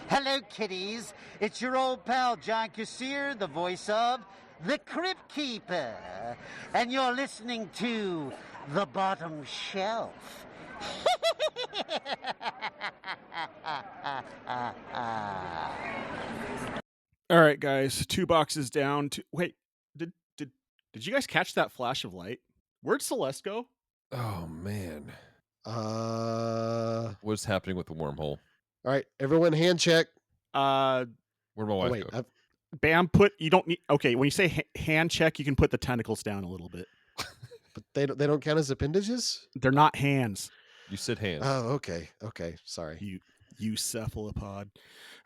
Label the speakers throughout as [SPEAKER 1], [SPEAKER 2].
[SPEAKER 1] Hello, kiddies. It's your old pal, John Kassir, the voice of the Crypt Keeper. And you're listening to The Bottom Shelf.
[SPEAKER 2] All right, guys, 2 boxes down. Wait, did you guys catch that flash of light? Where'd Celeste go?
[SPEAKER 3] Oh man,
[SPEAKER 4] All
[SPEAKER 3] what's happening with the wormhole?
[SPEAKER 4] right, everyone, hand check.
[SPEAKER 3] Where'd my wife
[SPEAKER 4] wait,
[SPEAKER 3] go?
[SPEAKER 2] Bam, you don't need. Okay, when you say hand check, you can put the tentacles down a little bit.
[SPEAKER 4] but they don't count as appendages.
[SPEAKER 2] They're not hands.
[SPEAKER 3] You said hands.
[SPEAKER 4] Oh, okay. Sorry.
[SPEAKER 2] You cephalopod.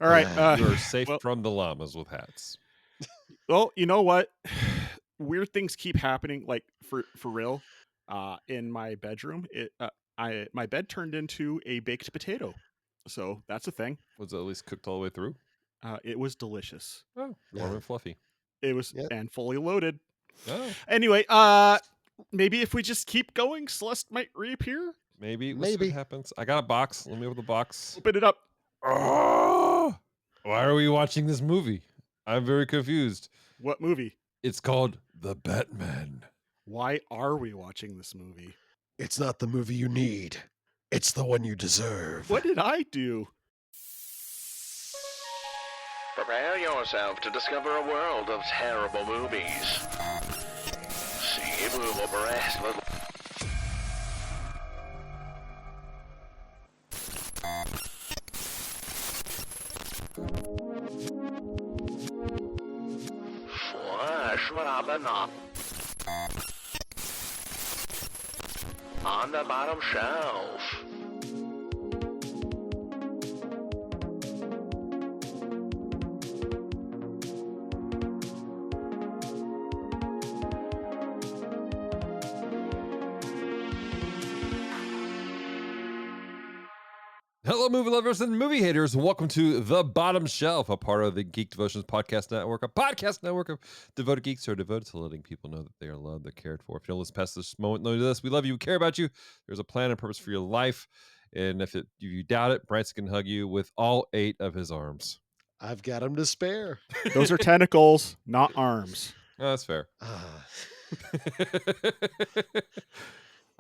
[SPEAKER 2] All right,
[SPEAKER 3] You're safe
[SPEAKER 2] well-
[SPEAKER 3] from the llamas with hats.
[SPEAKER 2] Well, you know what? Weird things keep happening. Like for real. In my bedroom, my bed turned into a baked potato. So that's a thing.
[SPEAKER 3] Was it at least cooked all the way through?
[SPEAKER 2] It was delicious.
[SPEAKER 3] Oh, warm and fluffy.
[SPEAKER 2] It was and fully loaded.
[SPEAKER 3] Oh,
[SPEAKER 2] Anyway, maybe if we just keep going, Celeste might reappear.
[SPEAKER 3] maybe. We'll see what happens. I got a box. Let me open the box.
[SPEAKER 2] Open it up.
[SPEAKER 3] Oh, why are we watching this movie? I'm very confused.
[SPEAKER 2] What movie?
[SPEAKER 3] It's called The Batman.
[SPEAKER 2] Why are we watching this movie?
[SPEAKER 4] It's not the movie you need. It's the one you deserve.
[SPEAKER 2] What did I do?
[SPEAKER 5] Prepare yourself to discover a world of terrible movies. See, we will breast with... On the bottom shelf.
[SPEAKER 3] Hello, movie lovers and movie haters. Welcome to The Bottom Shelf, a part of the Geek Devotions Podcast Network, a podcast network of devoted geeks who are devoted to letting people know that they are loved, they're cared for. If you don't listen past this moment, know this. We love you, we care about you. There's a plan and purpose for your life. And if you doubt it, Branson can hug you with all 8 of his arms.
[SPEAKER 4] I've got them to spare.
[SPEAKER 2] Those are tentacles, not arms.
[SPEAKER 3] Oh, that's fair.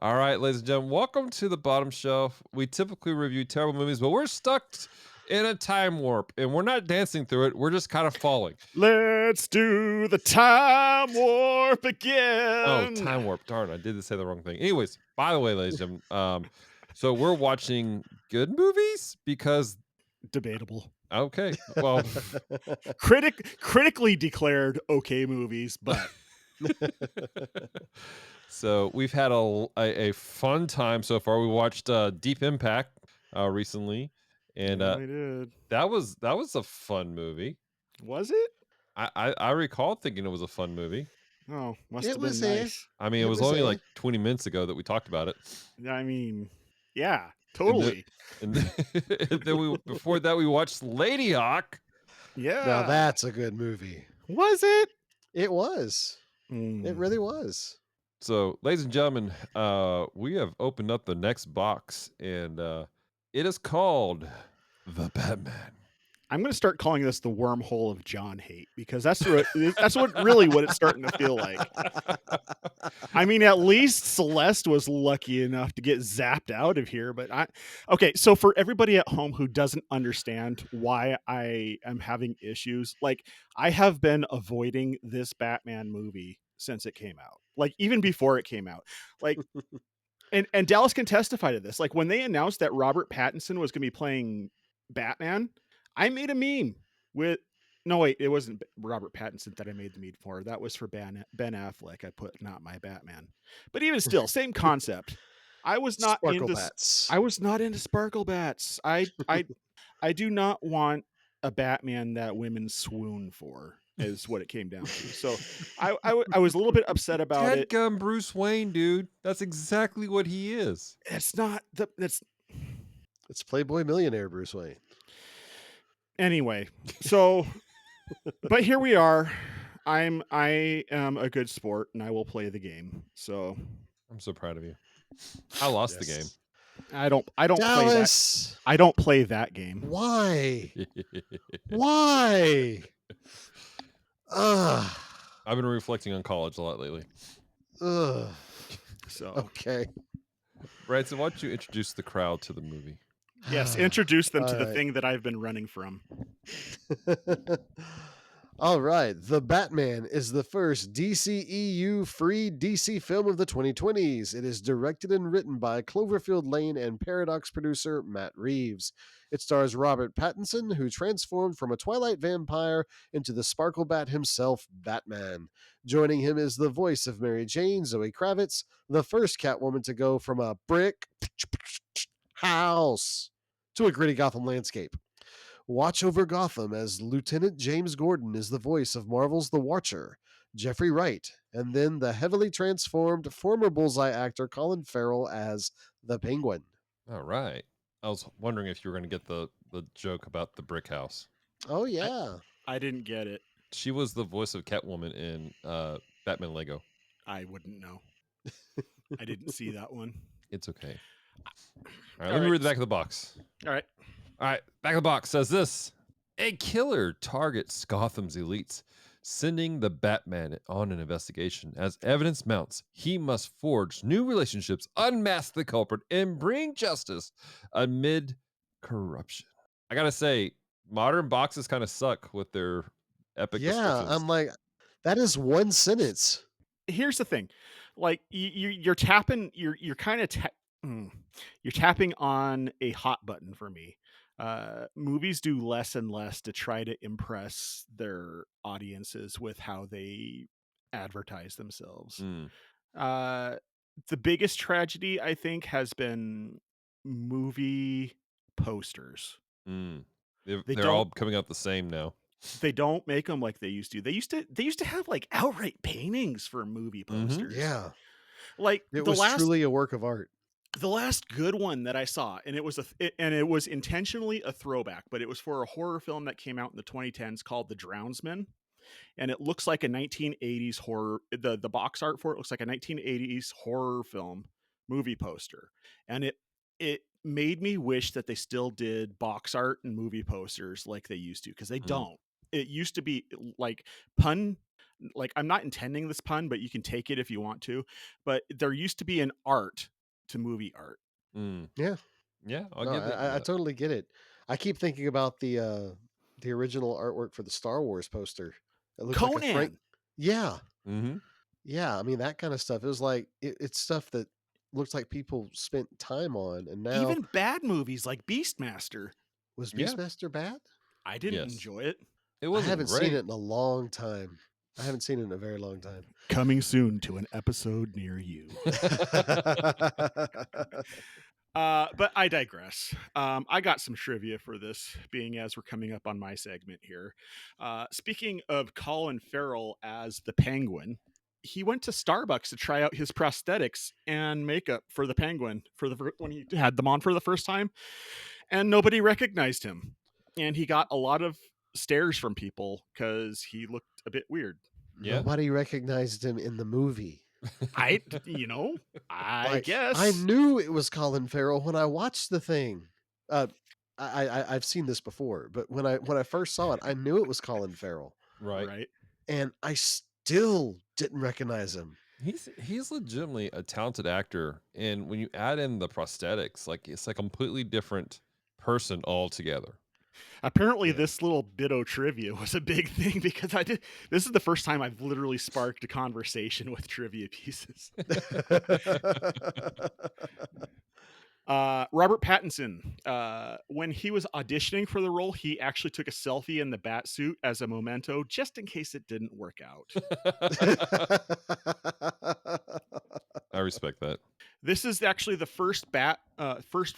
[SPEAKER 3] All right, ladies and gentlemen, welcome to The Bottom Shelf. We typically review terrible movies, but we're stuck in a time warp, and we're not dancing through it. We're just kind of falling.
[SPEAKER 2] Let's do the time warp again.
[SPEAKER 3] Oh, time warp. Darn, I did say the wrong thing. Anyways, by the way, ladies and gentlemen, so we're watching good movies because...
[SPEAKER 2] Debatable.
[SPEAKER 3] Okay, well...
[SPEAKER 2] Critically declared okay movies, but...
[SPEAKER 3] So we've had a fun time so far. We watched Deep Impact recently, and
[SPEAKER 2] I did.
[SPEAKER 3] That was a fun movie.
[SPEAKER 2] Was it?
[SPEAKER 3] I recall thinking it was a fun movie.
[SPEAKER 2] Oh, must have been nice.
[SPEAKER 3] I mean, it was only like 20 minutes ago that we talked about it.
[SPEAKER 2] I mean, yeah, totally.
[SPEAKER 3] And then before that we watched Lady Hawk.
[SPEAKER 2] Yeah,
[SPEAKER 4] Now that's a good movie.
[SPEAKER 2] Was it?
[SPEAKER 4] It was. It really was.
[SPEAKER 3] So, ladies and gentlemen, we have opened up the next box, and it is called The Batman.
[SPEAKER 2] I'm going to start calling this the wormhole of John hate, because that's what it's starting to feel like. I mean, at least Celeste was lucky enough to get zapped out of here. But okay, so for everybody at home who doesn't understand why I am having issues, like I have been avoiding this Batman movie since it came out, like even before it came out, like. And Dallas can testify to this. Like when they announced that Robert Pattinson was going to be playing Batman, I made a meme with. No, wait, it wasn't Robert Pattinson that I made the meme for. That was for Ben Affleck. I put not my Batman, but even still, same concept. I was not
[SPEAKER 4] Sparkle
[SPEAKER 2] into.
[SPEAKER 4] bats.
[SPEAKER 2] I was not into sparkle bats. I do not want a Batman that women swoon for. Is what it came down to. So I was a little bit upset about it.
[SPEAKER 3] Deadgum Bruce Wayne, dude. That's exactly what he is.
[SPEAKER 2] It's not it's
[SPEAKER 4] Playboy millionaire Bruce Wayne.
[SPEAKER 2] Anyway, so but here we are. I am a good sport and I will play the game. So
[SPEAKER 3] I'm so proud of you. I lost the game.
[SPEAKER 2] I don't play that.
[SPEAKER 4] Dallas,
[SPEAKER 2] I don't play that game.
[SPEAKER 4] Why? Why? Ugh.
[SPEAKER 3] I've been reflecting on college a lot lately.
[SPEAKER 4] Ugh.
[SPEAKER 2] So
[SPEAKER 4] Okay.
[SPEAKER 3] Branson, why don't you introduce the crowd to the movie?
[SPEAKER 2] yes, introduce them to
[SPEAKER 4] All
[SPEAKER 2] the
[SPEAKER 4] right.
[SPEAKER 2] thing that I've been running from.
[SPEAKER 4] All right. The Batman is the first DCEU free DC film of the 2020s. It is directed and written by Cloverfield Lane and Paradox producer Matt Reeves. It stars Robert Pattinson, who transformed from a Twilight vampire into the Sparkle Bat himself, Batman. Joining him is the voice of Mary Jane, Zoe Kravitz, the first Catwoman to go from a brick house to a gritty Gotham landscape. Watch over Gotham as Lieutenant James Gordon is the voice of Marvel's The Watcher, Jeffrey Wright, and then the heavily transformed former Bullseye actor Colin Farrell as the Penguin.
[SPEAKER 3] All right. I was wondering if you were going to get the joke about the brick house.
[SPEAKER 4] Oh, yeah.
[SPEAKER 2] I didn't get it.
[SPEAKER 3] She was the voice of Catwoman in Batman Lego.
[SPEAKER 2] I wouldn't know. I didn't see that one.
[SPEAKER 3] It's okay. All right,
[SPEAKER 2] All
[SPEAKER 3] let me
[SPEAKER 2] right.
[SPEAKER 3] read the back of the box.
[SPEAKER 2] All right.
[SPEAKER 3] All right, back of the box says this: a killer targets Gotham's elites, sending the Batman on an investigation. As evidence mounts, he must forge new relationships, unmask the culprit, and bring justice amid corruption. I gotta say, modern boxes kind of suck with their epic
[SPEAKER 4] Yeah,
[SPEAKER 3] descriptions.
[SPEAKER 4] I'm like, that is one sentence.
[SPEAKER 2] Here's the thing, like you're tapping, you're kind of you're tapping on a hot button for me. Movies do less and less to try to impress their audiences with how they advertise themselves.
[SPEAKER 3] Mm,
[SPEAKER 2] Uh, the biggest tragedy, I think, has been movie posters.
[SPEAKER 3] mm.
[SPEAKER 2] They
[SPEAKER 3] They're
[SPEAKER 2] don't
[SPEAKER 3] all coming out the same now.
[SPEAKER 2] they don't make them like they used to. They used to have like outright paintings for movie posters.
[SPEAKER 4] Yeah.
[SPEAKER 2] Like
[SPEAKER 4] It
[SPEAKER 2] the
[SPEAKER 4] was
[SPEAKER 2] last
[SPEAKER 4] truly a work of art.
[SPEAKER 2] the last good one that I saw, and it was intentionally a throwback, but it was for a horror film that came out in the 2010s called The Drownsman, and it looks like a 1980s horror. The box art for it looks like a 1980s horror film movie poster, and it made me wish that they still did box art and movie posters like they used to, because they don't. It used to be like pun. Like, I'm not intending this pun, but you can take it if you want to. But there used to be an art to movie art.
[SPEAKER 3] Mm.
[SPEAKER 4] Yeah.
[SPEAKER 3] Yeah, I'll
[SPEAKER 4] No,
[SPEAKER 3] give it.
[SPEAKER 4] I
[SPEAKER 3] that.
[SPEAKER 4] totally get it. I keep thinking about the original artwork for the Star Wars poster. It looked like a Frank.
[SPEAKER 2] Conan,
[SPEAKER 4] Yeah.
[SPEAKER 3] Mm-hmm.
[SPEAKER 4] Yeah. I mean, that kind of stuff. It was like, it's stuff that looks like people spent time on. And now,
[SPEAKER 2] even bad movies like Beastmaster,
[SPEAKER 4] was
[SPEAKER 3] Yeah.
[SPEAKER 4] Beastmaster bad?
[SPEAKER 2] I didn't
[SPEAKER 3] Yes.
[SPEAKER 2] enjoy it.
[SPEAKER 3] It
[SPEAKER 4] I
[SPEAKER 3] wasn't
[SPEAKER 4] haven't
[SPEAKER 3] great.
[SPEAKER 4] seen it in a long time. I haven't seen it in a very long time.
[SPEAKER 2] Coming soon to an episode near you. But I digress. I got some trivia for this, being as we're coming up on my segment here. Speaking of Colin Farrell as the Penguin, he went to Starbucks to try out his prosthetics and makeup for the Penguin when he had them on for the first time, and nobody recognized him, and he got a lot of stares from people because he looked a bit weird.
[SPEAKER 3] Yeah.
[SPEAKER 4] Nobody recognized him in the movie.
[SPEAKER 2] I
[SPEAKER 4] Like,
[SPEAKER 2] guess
[SPEAKER 4] I knew it was Colin Farrell when I watched the thing. I've seen this before, but when I first saw it, I knew it was Colin Farrell,
[SPEAKER 3] Right.
[SPEAKER 4] and I still didn't recognize him.
[SPEAKER 3] He's legitimately a talented actor, and when you add in the prosthetics, like it's a completely different person altogether.
[SPEAKER 2] Apparently,
[SPEAKER 4] Yeah.
[SPEAKER 2] this little bit of trivia was a big thing because this is the first time I've literally sparked a conversation with trivia pieces. Robert Pattinson, when he was auditioning for the role, he actually took a selfie in the bat suit as a memento, just in case it didn't work out.
[SPEAKER 3] I respect that.
[SPEAKER 2] This is actually the first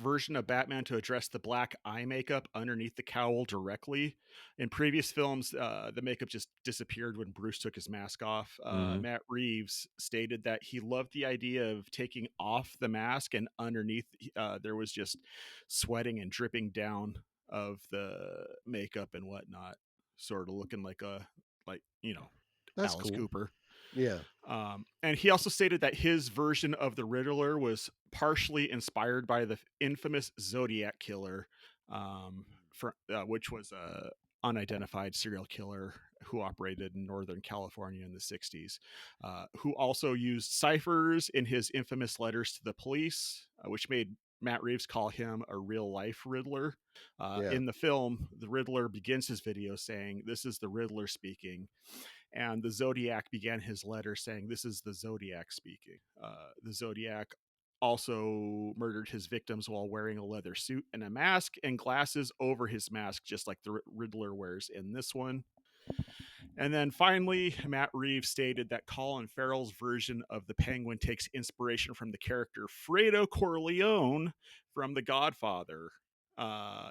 [SPEAKER 2] version of Batman to address the black eye makeup underneath the cowl directly. In previous films, the makeup just disappeared when Bruce took his mask off. Matt Reeves stated that he loved the idea of taking off the mask, and underneath there was just sweating and dripping down of the makeup and whatnot, sort of looking like
[SPEAKER 4] That's
[SPEAKER 2] Alice
[SPEAKER 4] cool.
[SPEAKER 2] Cooper.
[SPEAKER 4] Yeah.
[SPEAKER 2] And he also stated that his version of the Riddler was partially inspired by the infamous Zodiac killer, which was a unidentified serial killer who operated in Northern California in the 60s, who also used ciphers in his infamous letters to the police, which made Matt Reeves call him a real life Riddler.
[SPEAKER 4] Yeah.
[SPEAKER 2] In the film, the Riddler begins his video saying, "This is the Riddler speaking." And the Zodiac began his letter saying, "This is the Zodiac speaking." The Zodiac also murdered his victims while wearing a leather suit and a mask and glasses over his mask, just like the Riddler wears in this one. And then finally, Matt Reeves stated that Colin Farrell's version of the Penguin takes inspiration from the character Fredo Corleone from The Godfather,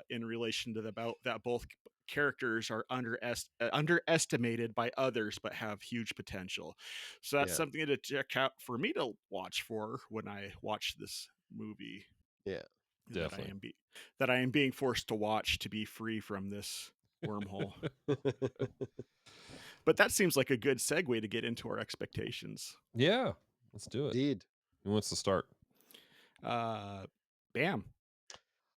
[SPEAKER 2] in relation to that both characters are underestimated by others but have huge potential. So that's
[SPEAKER 4] Yeah.
[SPEAKER 2] something to check out for me to watch for when I watch this movie.
[SPEAKER 4] Yeah.
[SPEAKER 3] Definitely.
[SPEAKER 2] That I am being forced to watch to be free from this wormhole. But that seems like a good segue to get into our expectations.
[SPEAKER 3] Yeah, let's do it.
[SPEAKER 4] Indeed.
[SPEAKER 3] Who wants to start?
[SPEAKER 2] Bam.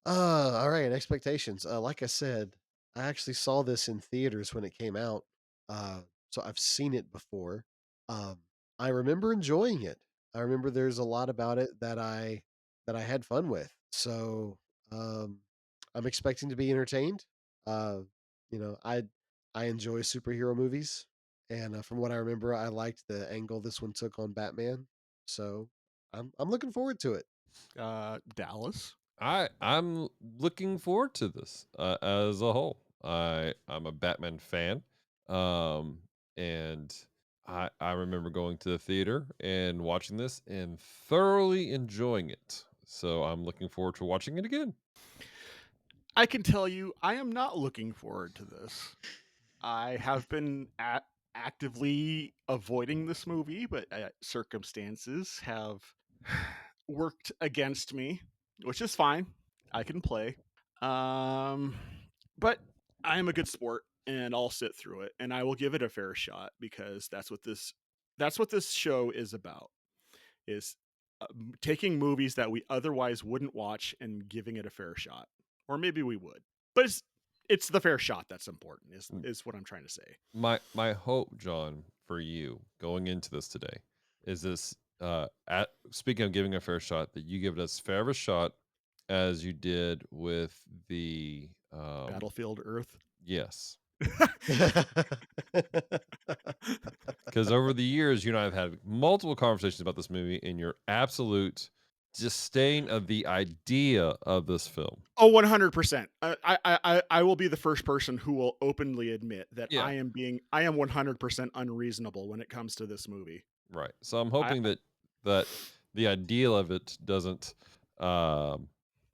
[SPEAKER 4] All right. Expectations. Like I said, I actually saw this in theaters when it came out. So I've seen it before. Um, I remember enjoying it. I remember there's a lot about it that I had fun with. So I'm expecting to be entertained. Uh, I enjoy superhero movies, and from what I remember, I liked the angle this one took on Batman. So I'm looking forward to it.
[SPEAKER 2] Dallas.
[SPEAKER 3] I'm looking forward to this as a whole. I'm a Batman fan, and I remember going to the theater and watching this and thoroughly enjoying it. So I'm looking forward to watching it again.
[SPEAKER 2] I can tell you, I am not looking forward to this. I have been actively avoiding this movie, but circumstances have worked against me, which is fine. I can play. But I am a good sport and I'll sit through it and I will give it a fair shot because that's what this show is about. Is taking movies that we otherwise wouldn't watch and giving it a fair shot. Or maybe we would. But it's the fair shot that's important is what I'm trying to say.
[SPEAKER 3] My hope, John, for you going into this today is this speaking of giving a fair shot, that you give it as fair of a shot as you did with the
[SPEAKER 2] Battlefield Earth.
[SPEAKER 3] Yes. Because over the years, you and I have had multiple conversations about this movie and your absolute disdain of the idea of this film.
[SPEAKER 2] Oh, 100%. I will be the first person who will openly admit that
[SPEAKER 3] Yeah.
[SPEAKER 2] I am 100% unreasonable when it comes to this movie.
[SPEAKER 3] Right. So I'm hoping that the ideal of it doesn't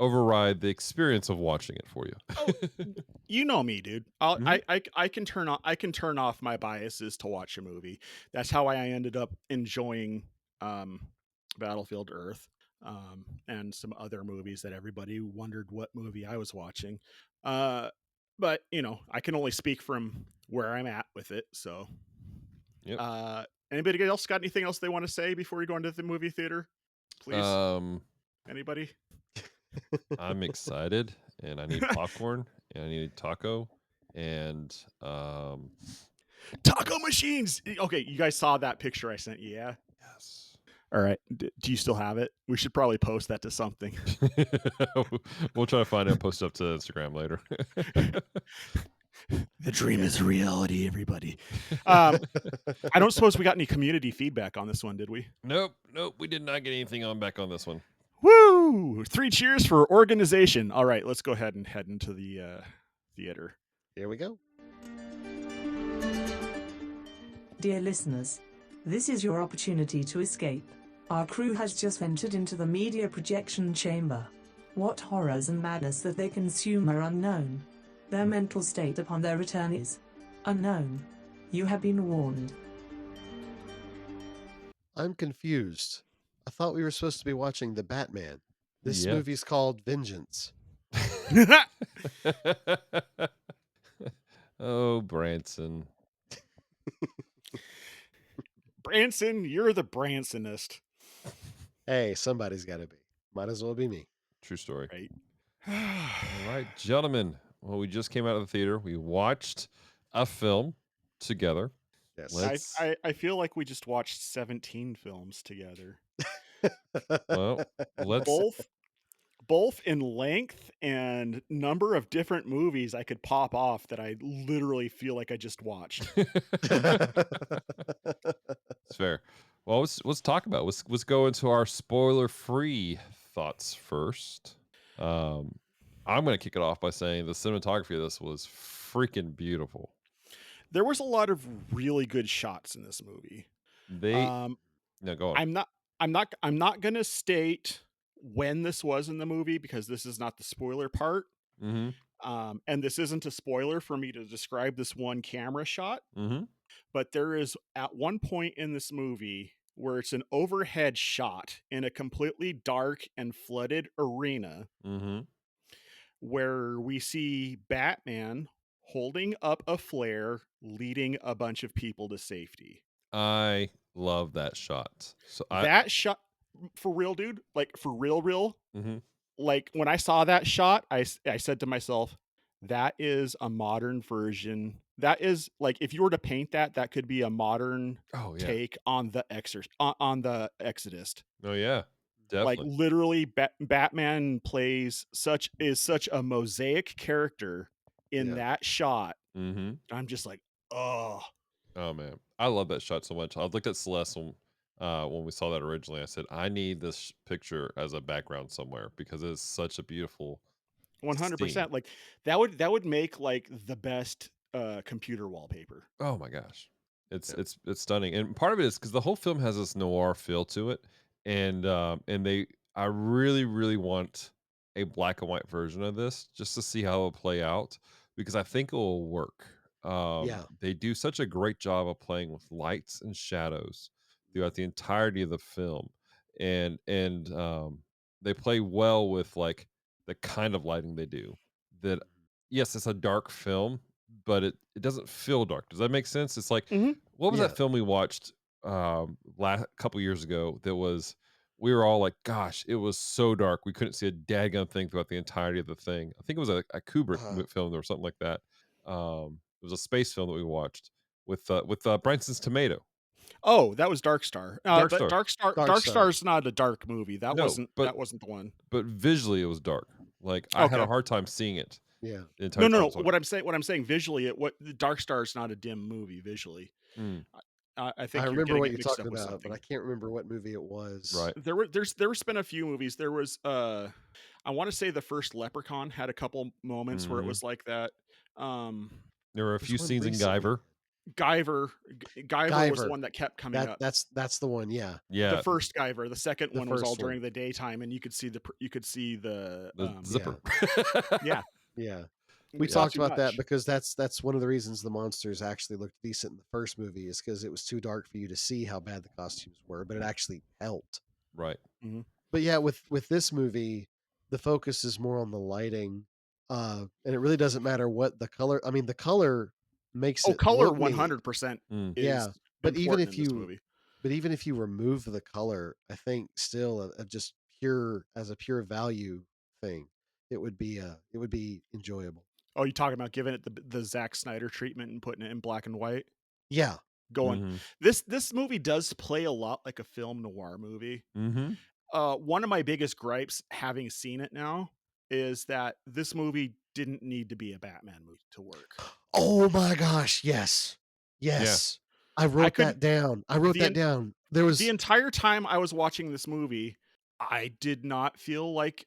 [SPEAKER 3] override the experience of watching it for you.
[SPEAKER 2] Oh, you know me, dude.
[SPEAKER 3] Mhm.
[SPEAKER 2] I can turn off my biases to watch a movie. That's how I ended up enjoying Battlefield Earth, and some other movies that everybody wondered what movie I was watching. But I can only speak from where I'm at with it. So,
[SPEAKER 3] Yep.
[SPEAKER 2] Anybody else got anything else they want to say before we go into the movie theater? Please, anybody?
[SPEAKER 3] I'm excited, and I need popcorn, and I need taco, and
[SPEAKER 2] Taco machines. Okay, you guys saw that picture I sent you, yeah?
[SPEAKER 3] yes.
[SPEAKER 2] All right. Do you still have it? We should probably post that to something.
[SPEAKER 3] We'll try to find it and post it up to Instagram later.
[SPEAKER 2] The dream is reality, everybody. I don't suppose we got any community feedback on this one, did we?
[SPEAKER 3] Nope. We did not get anything back on this one.
[SPEAKER 2] Woo! 3 cheers for organization. All right, let's go ahead and head into the theater.
[SPEAKER 4] Here we go.
[SPEAKER 6] Dear listeners, this is your opportunity to escape. Our crew has just entered into the media projection chamber. What horrors and madness that they consume are unknown. Their mental state upon their return is unknown. You have been warned.
[SPEAKER 4] I'm confused. I thought we were supposed to be watching The Batman. This
[SPEAKER 3] Yeah.
[SPEAKER 4] movie's called Vengeance.
[SPEAKER 3] Oh, Branson.
[SPEAKER 2] Branson, you're the Bransonist.
[SPEAKER 4] Hey, somebody's got to be. Might as well be me.
[SPEAKER 3] True story.
[SPEAKER 2] Right.
[SPEAKER 3] All right, gentlemen. Well, we just came out of the theater. We watched a film together.
[SPEAKER 4] Yes.
[SPEAKER 3] Let's.
[SPEAKER 2] I feel like we just watched 17 films together.
[SPEAKER 3] Well, let's.
[SPEAKER 2] Both in length and number of different movies I could pop off that I literally feel like I just watched.
[SPEAKER 3] It's fair. Well, let's talk about it. Let's go into our spoiler-free thoughts first. I'm going to kick it off by saying the cinematography of this was freaking beautiful.
[SPEAKER 2] There was a lot of really good shots in this movie.
[SPEAKER 3] No, go on.
[SPEAKER 2] I'm not gonna state when this was in the movie because this is not the spoiler part.
[SPEAKER 3] Mm-hmm.
[SPEAKER 2] And this isn't a spoiler for me to describe this one camera shot.
[SPEAKER 3] Mm-hmm.
[SPEAKER 2] But there is at one point in this movie where it's an overhead shot in a completely dark and flooded arena
[SPEAKER 3] Mm-hmm.
[SPEAKER 2] where we see Batman holding up a flare, leading a bunch of people to safety.
[SPEAKER 3] I love that shot. So
[SPEAKER 2] That shot, for real, dude, like for real,
[SPEAKER 3] Mhm.
[SPEAKER 2] like when I saw that shot, I said to myself, that is a modern version. That is like if you were to paint that, that could be a modern
[SPEAKER 3] Oh yeah.
[SPEAKER 2] take on the on the Exodus.
[SPEAKER 3] Oh yeah.
[SPEAKER 2] Like
[SPEAKER 3] Definitely.
[SPEAKER 2] literally, Batman is such a mosaic character in
[SPEAKER 4] Yeah.
[SPEAKER 2] that shot.
[SPEAKER 3] Mm-hmm.
[SPEAKER 2] I'm just like, oh,
[SPEAKER 3] Oh man, I love that shot so much. I looked at Celeste when we saw that originally. I said, I need this picture as a background somewhere because it's such a beautiful scene.
[SPEAKER 2] 100%. Like that would make like the best computer wallpaper.
[SPEAKER 3] Oh my gosh, it's
[SPEAKER 4] Yeah.
[SPEAKER 3] it's stunning, and part of it is because the whole film has this noir feel to it, and I really want a black and white version of this just to see how it'll play out because I think it will work.
[SPEAKER 4] Yeah.
[SPEAKER 3] They do such a great job of playing with lights and shadows throughout the entirety of the film, and they play well with like the kind of lighting they do. That yes, it's a dark film, but it doesn't feel dark. Does that make sense? It's like
[SPEAKER 2] Mhm.
[SPEAKER 3] what was
[SPEAKER 4] Yeah.
[SPEAKER 3] that film we watched last couple years ago that was we were all like, gosh, it was so dark. We couldn't see a daggone thing throughout the entirety of the thing. I think it was a Kubrick film or something like that. It was a space film that we watched with Branson's Tomato.
[SPEAKER 2] Oh, that was Dark Star.
[SPEAKER 3] Dark
[SPEAKER 2] But
[SPEAKER 3] Star.
[SPEAKER 2] Dark Star's not a dark movie. That
[SPEAKER 3] No, but
[SPEAKER 2] wasn't the one.
[SPEAKER 3] but visually it was dark. Like I had
[SPEAKER 2] Okay.
[SPEAKER 3] a hard time seeing it
[SPEAKER 4] Yeah.
[SPEAKER 3] the entire time.
[SPEAKER 2] No. What I'm saying visually, Dark Star is not a dim movie visually.
[SPEAKER 3] Mm,
[SPEAKER 2] I think
[SPEAKER 4] I
[SPEAKER 2] you're
[SPEAKER 4] remember
[SPEAKER 2] getting
[SPEAKER 4] what
[SPEAKER 2] it
[SPEAKER 4] you're
[SPEAKER 2] mixed
[SPEAKER 4] talking
[SPEAKER 2] up with
[SPEAKER 4] about, but
[SPEAKER 2] something.
[SPEAKER 4] I can't remember what movie it was.
[SPEAKER 3] right.
[SPEAKER 2] There's been a few movies. There was I want to say the first Leprechaun had a couple moments where it
[SPEAKER 3] Mhm.
[SPEAKER 2] was like that.
[SPEAKER 3] There were a
[SPEAKER 4] There's
[SPEAKER 3] few
[SPEAKER 4] one
[SPEAKER 3] scenes in
[SPEAKER 4] recently.
[SPEAKER 3] Guyver.
[SPEAKER 2] Guyver was the
[SPEAKER 4] Guyver.
[SPEAKER 2] one that kept coming up.
[SPEAKER 4] That's the one. Yeah.
[SPEAKER 3] Yeah,
[SPEAKER 2] The first Guyver. The second
[SPEAKER 4] The
[SPEAKER 2] one was all
[SPEAKER 4] first one.
[SPEAKER 2] during the daytime, and you could see the
[SPEAKER 3] the zipper.
[SPEAKER 2] yeah.
[SPEAKER 4] Yeah. We
[SPEAKER 2] We saw
[SPEAKER 4] talked
[SPEAKER 2] too
[SPEAKER 4] about that
[SPEAKER 2] much.
[SPEAKER 4] because that's one of the reasons the monsters actually looked decent in the first movie is because it was too dark for you to see how bad the costumes were, but it actually helped.
[SPEAKER 3] Right.
[SPEAKER 4] But yeah, with this movie, the focus is more on the lighting, and it really doesn't matter what the color. I mean, the color makes
[SPEAKER 2] Oh,
[SPEAKER 4] it
[SPEAKER 2] color
[SPEAKER 4] look neat.
[SPEAKER 2] 100%
[SPEAKER 3] Mm.
[SPEAKER 2] is
[SPEAKER 4] Yeah, but even
[SPEAKER 2] important
[SPEAKER 4] if
[SPEAKER 2] in this
[SPEAKER 4] you
[SPEAKER 2] movie.
[SPEAKER 4] but even if you remove the color, I think still of just pure as a pure value thing, it would be enjoyable.
[SPEAKER 2] Oh, you talking about giving it the Zack Snyder treatment and putting it in black and white?
[SPEAKER 4] Yeah.
[SPEAKER 2] Going
[SPEAKER 3] Mhm.
[SPEAKER 2] This movie does play a lot like a film noir movie.
[SPEAKER 3] Mhm.
[SPEAKER 2] One of my biggest gripes, having seen it now, is that this movie didn't need to be a Batman movie to work.
[SPEAKER 4] Oh my gosh, yes. Yes. I wrote that down. There was
[SPEAKER 2] The entire time I was watching this movie, I did not feel like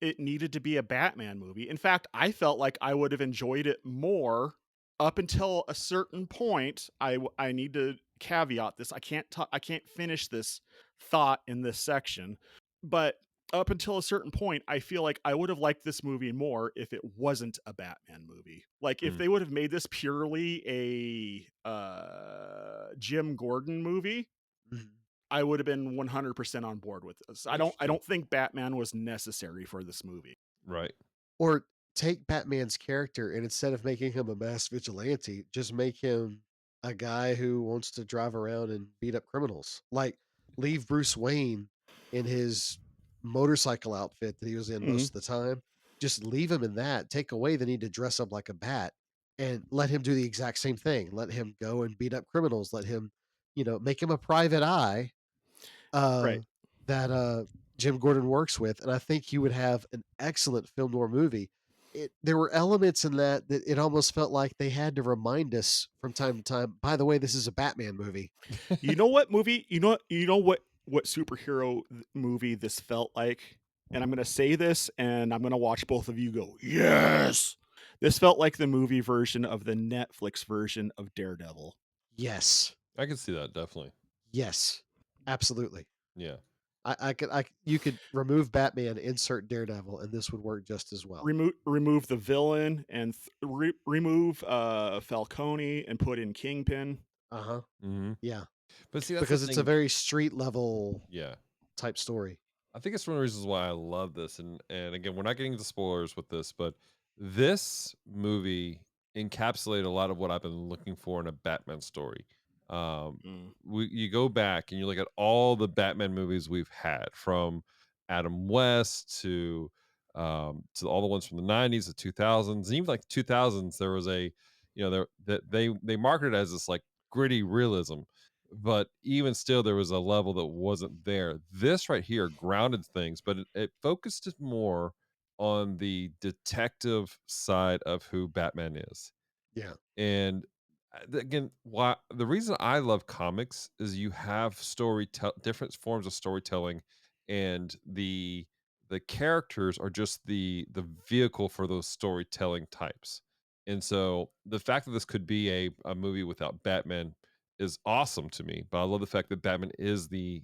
[SPEAKER 2] it needed to be a Batman movie. In fact, I felt like I would have enjoyed it more up until a certain point. I need to caveat this. I can't finish this thought in this section, but up until a certain point, I feel like I would have liked this movie more if it wasn't a Batman movie. Like if
[SPEAKER 3] Mm.
[SPEAKER 2] they would have made this purely a Jim Gordon movie,
[SPEAKER 4] Mhm.
[SPEAKER 2] I would have been 100% on board with this. I don't think Batman was necessary for this movie.
[SPEAKER 3] Right.
[SPEAKER 4] or take Batman's character and instead of making him a mass vigilante, just make him a guy who wants to drive around and beat up criminals. Like, leave Bruce Wayne in his motorcycle outfit that he was in most of the time. Just leave him in that. Take away the need to dress up like a bat and let him do the exact same thing. Let him go and beat up criminals. Let him, make him a private eye uh,
[SPEAKER 2] Right.
[SPEAKER 4] that Jim Gordon works with. And I think you would have an excellent film noir movie. There were elements in that it almost felt like they had to remind us from time to time. By the way, this is a Batman movie.
[SPEAKER 2] You know what movie? You know what superhero movie this felt like? And I'm gonna say this, and I'm gonna watch both of you go, yes. This felt like the movie version of the Netflix version of Daredevil.
[SPEAKER 4] Yes,
[SPEAKER 3] I can see that definitely.
[SPEAKER 4] yes, absolutely.
[SPEAKER 3] Yeah.
[SPEAKER 4] You could remove Batman, insert Daredevil, and this would work just as well.
[SPEAKER 2] Remove the villain and remove Falcone and put in Kingpin.
[SPEAKER 4] Uh huh.
[SPEAKER 3] Mm-hmm.
[SPEAKER 4] Yeah,
[SPEAKER 3] But see, that's
[SPEAKER 4] because
[SPEAKER 3] the
[SPEAKER 4] it's
[SPEAKER 3] thing.
[SPEAKER 4] a very street level
[SPEAKER 3] Yeah.
[SPEAKER 4] type story.
[SPEAKER 3] I think it's one of the reasons why I love this. And again, we're not getting into spoilers with this, but this movie encapsulated a lot of what I've been looking for in a Batman story. Um,
[SPEAKER 2] Mm.
[SPEAKER 3] you go back and you look at all the Batman movies we've had, from Adam West to all the ones from the 90s, the 2000s, and even like 2000s. There was there that they marketed it as this like gritty realism, but even still there was a level that wasn't there. This right here grounded things, but it focused it more on the detective side of who Batman is.
[SPEAKER 4] Yeah,
[SPEAKER 3] And again, why the reason I love comics is you have different forms of storytelling, and the characters are just the vehicle for those storytelling types. And so the fact that this could be a movie without Batman is awesome to me. But I love the fact that Batman is the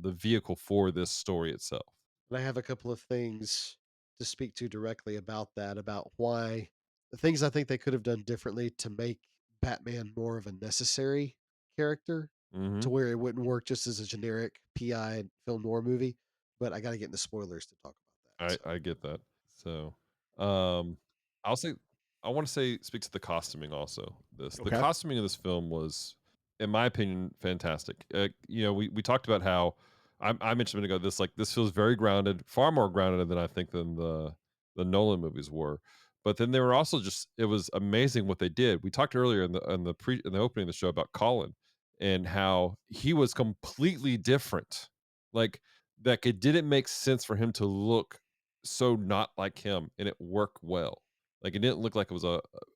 [SPEAKER 3] vehicle for this story itself.
[SPEAKER 4] and I have a couple of things to speak to directly about that, about why the things I think they could have done differently to make Batman more of a necessary character,
[SPEAKER 3] Hmm.
[SPEAKER 4] to where it wouldn't work just as a generic PI film noir movie. But I got to get into spoilers to talk about that.
[SPEAKER 3] I get that. So, um, I'll say I want to say speak to the costuming also. The
[SPEAKER 2] Okay.
[SPEAKER 3] costuming of this film was, in my opinion, fantastic. We talked about how I mentioned a minute ago. This feels very grounded, far more grounded than I think than the Nolan movies were. But then they were also just it was amazing what they did. We talked earlier in the opening of the show about Colin and how he was completely different. Like that it didn't make sense for him to look so not like him, and it worked well. Like it didn't look like it was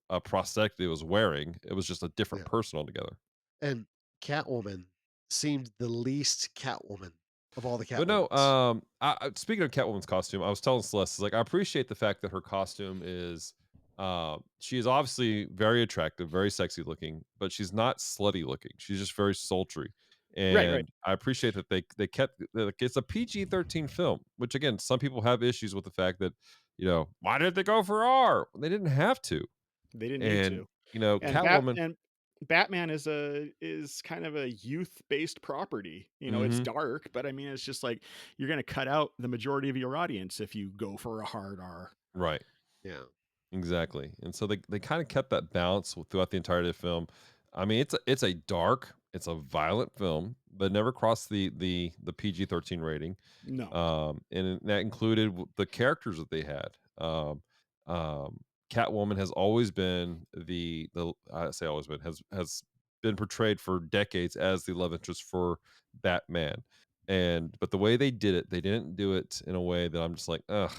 [SPEAKER 3] a prosthetic that he was wearing. It was just a different
[SPEAKER 4] Yeah.
[SPEAKER 3] person altogether.
[SPEAKER 4] And Catwoman seemed the least Catwoman of all the
[SPEAKER 3] But no,
[SPEAKER 4] Catwomans.
[SPEAKER 3] speaking of Catwoman's costume, I was telling Celeste, like I appreciate the fact that her costume is, she is obviously very attractive, very sexy looking, but she's not slutty looking. She's just very sultry,
[SPEAKER 2] Right. Right.
[SPEAKER 3] and I appreciate that they kept like it's a PG-13 film, which again, some people have issues with the fact that why did they go for R? They didn't have to,
[SPEAKER 2] They didn't need
[SPEAKER 3] and
[SPEAKER 2] to. And
[SPEAKER 3] Catwoman.
[SPEAKER 2] Batman is kind of a youth-based property. It's
[SPEAKER 3] Hmm.
[SPEAKER 2] dark, but I mean, it's just like you're going to cut out the majority of your audience if you go for a hard R.
[SPEAKER 3] Right.
[SPEAKER 4] Yeah.
[SPEAKER 3] Exactly. And so they kind of kept that balance throughout the entirety of the film. I mean, it's a dark, it's a violent film, but never crossed the PG-13 rating.
[SPEAKER 2] No,
[SPEAKER 3] And that included the characters that they had. Um, Catwoman has always been the I say always been has been portrayed for decades as the love interest for Batman. And but the way they did it, they didn't do it in a way that I'm just like, ugh,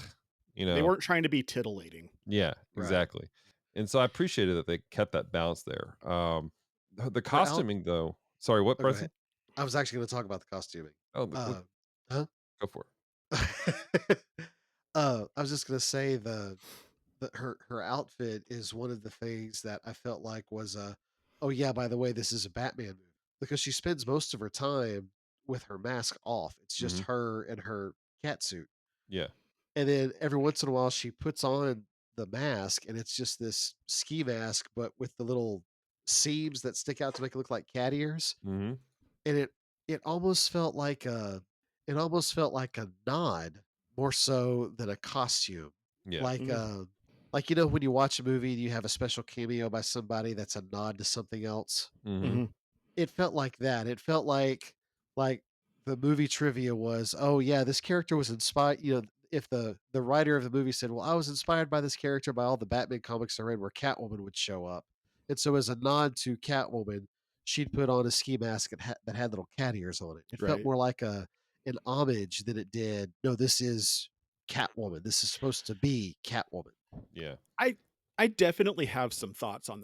[SPEAKER 3] you
[SPEAKER 2] they
[SPEAKER 3] know.
[SPEAKER 2] weren't trying to be titillating.
[SPEAKER 3] Yeah,
[SPEAKER 4] Right.
[SPEAKER 3] exactly. And so I appreciated that they kept that balance there. The
[SPEAKER 4] Her out.
[SPEAKER 3] costuming though. Sorry, what,
[SPEAKER 4] Oh, go ahead.
[SPEAKER 3] Bryson?
[SPEAKER 4] I was actually going to talk about the costuming.
[SPEAKER 3] Oh,
[SPEAKER 4] Uh, huh?
[SPEAKER 3] go for it.
[SPEAKER 4] I was just going to say her outfit is one of the things that I felt like was oh yeah, by the way, this is a Batman movie, because she spends most of her time with her mask off. It's just
[SPEAKER 3] Hmm.
[SPEAKER 4] her and her cat suit.
[SPEAKER 3] Yeah.
[SPEAKER 4] And then every once in a while she puts on the mask, and it's just this ski mask but with the little seams that stick out to make it look like cat ears.
[SPEAKER 3] Hmm.
[SPEAKER 4] And it almost felt like a nod more so than a costume.
[SPEAKER 3] Yeah.
[SPEAKER 4] Like
[SPEAKER 2] Mhm.
[SPEAKER 4] Like, when you watch a movie and you have a special cameo by somebody that's a nod to something else.
[SPEAKER 3] Mm-hmm.
[SPEAKER 4] It felt like that. It felt like the movie trivia was, oh yeah, this character was inspired. If the writer of the movie said, well, I was inspired by this character by all the Batman comics I read where Catwoman would show up, and so as a nod to Catwoman, she'd put on a ski mask that had little cat ears on it. It felt
[SPEAKER 2] Right.
[SPEAKER 4] more like an homage than it did. No, this is Catwoman. This is supposed to be Catwoman.
[SPEAKER 3] Yeah.
[SPEAKER 2] I definitely have some thoughts on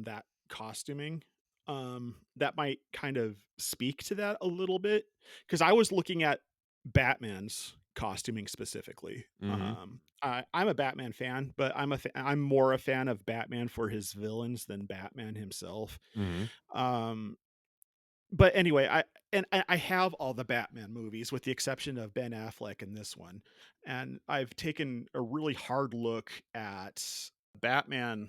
[SPEAKER 2] that costuming. That might kind of speak to that a little bit because I was looking at Batman's costuming specifically.
[SPEAKER 3] Mm-hmm.
[SPEAKER 2] I'm a Batman fan, but I'm more a fan of Batman for his villains than Batman himself.
[SPEAKER 3] Mm-hmm.
[SPEAKER 2] But anyway, I have all the Batman movies with the exception of Ben Affleck in this one, and I've taken a really hard look at Batman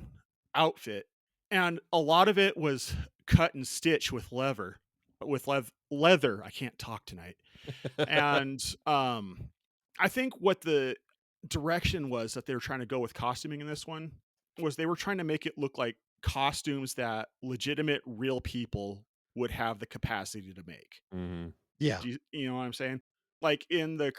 [SPEAKER 2] outfit, and a lot of it was cut and stitch with leather. I can't talk tonight. And I think what the direction was that they were trying to go with costuming in this one was they were trying to make it look like costumes that legitimate real people would have the capacity to make.
[SPEAKER 3] Mm-hmm.
[SPEAKER 4] Yeah,
[SPEAKER 2] You know what I'm saying? Like in the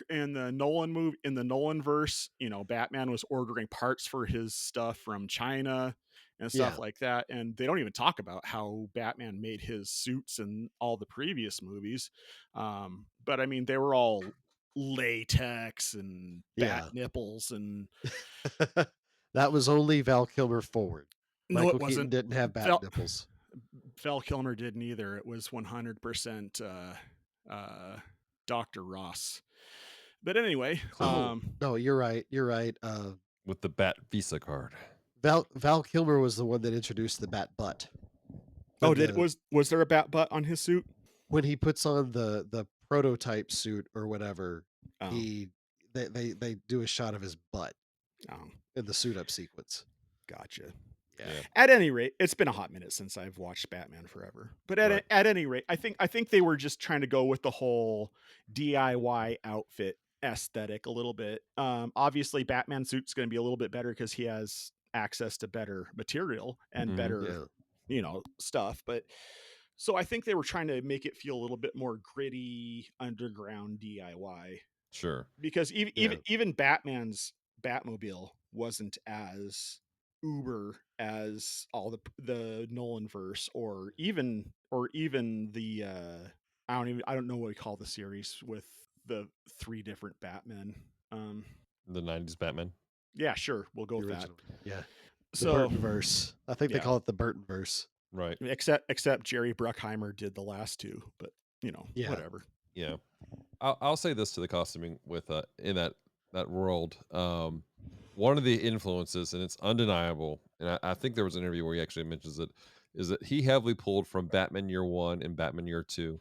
[SPEAKER 2] Nolan movie, in the Nolan verse, Batman was ordering parts for his stuff from China and
[SPEAKER 4] yeah,
[SPEAKER 2] stuff like that, and they don't even talk about how Batman made his suits in all the previous movies. But I mean, they were all latex and bat
[SPEAKER 4] yeah.
[SPEAKER 2] nipples, and
[SPEAKER 4] That was only Val Kilmer forward.
[SPEAKER 2] no, it
[SPEAKER 4] Michael Keaton
[SPEAKER 2] wasn't.
[SPEAKER 4] didn't have bat
[SPEAKER 2] Val,
[SPEAKER 4] nipples.
[SPEAKER 2] Val Kilmer didn't either. It was 100% Dr. Ross. But anyway,
[SPEAKER 4] Oh no, you're right. You're right.
[SPEAKER 3] With the Bat Visa card.
[SPEAKER 4] Val Kilmer was the one that introduced the bat butt.
[SPEAKER 2] oh,
[SPEAKER 4] The
[SPEAKER 2] was there a bat butt on his suit?
[SPEAKER 4] when he puts on the prototype suit or whatever,
[SPEAKER 2] Oh,
[SPEAKER 4] he they do a shot of his butt
[SPEAKER 2] oh,
[SPEAKER 4] in the suit up sequence.
[SPEAKER 2] gotcha.
[SPEAKER 4] Yeah.
[SPEAKER 3] Yeah.
[SPEAKER 2] At any rate, it's been a hot minute since I've watched Batman Forever. But
[SPEAKER 3] Right.
[SPEAKER 2] at any rate, I think they were just trying to go with the whole DIY outfit aesthetic a little bit. Obviously, Batman suit's going to be a little bit better because he has access to better material and
[SPEAKER 3] Mhm.
[SPEAKER 2] better,
[SPEAKER 4] Yeah.
[SPEAKER 2] stuff. But so I think they were trying to make it feel a little bit more gritty, underground DIY
[SPEAKER 3] Sure.
[SPEAKER 2] because
[SPEAKER 4] Yeah.
[SPEAKER 2] even Batman's Batmobile wasn't as uber as all the Nolan verse or even the I don't know what we call the series with the three different Batmen. Um
[SPEAKER 3] The 90s Batman.
[SPEAKER 2] yeah, sure, we'll go
[SPEAKER 4] The
[SPEAKER 2] with that.
[SPEAKER 4] original. Yeah. The
[SPEAKER 2] So
[SPEAKER 4] Burton verse. I think they
[SPEAKER 2] yeah,
[SPEAKER 4] call it the Burton verse.
[SPEAKER 3] Right.
[SPEAKER 2] except Jerry Bruckheimer did the last two, but
[SPEAKER 4] Yeah.
[SPEAKER 2] whatever.
[SPEAKER 3] Yeah. I'll say this to the costuming with in that world. One of the influences, and it's undeniable, and I think there was an interview where he actually mentions it, is that he heavily pulled from Batman Year One and Batman Year Two.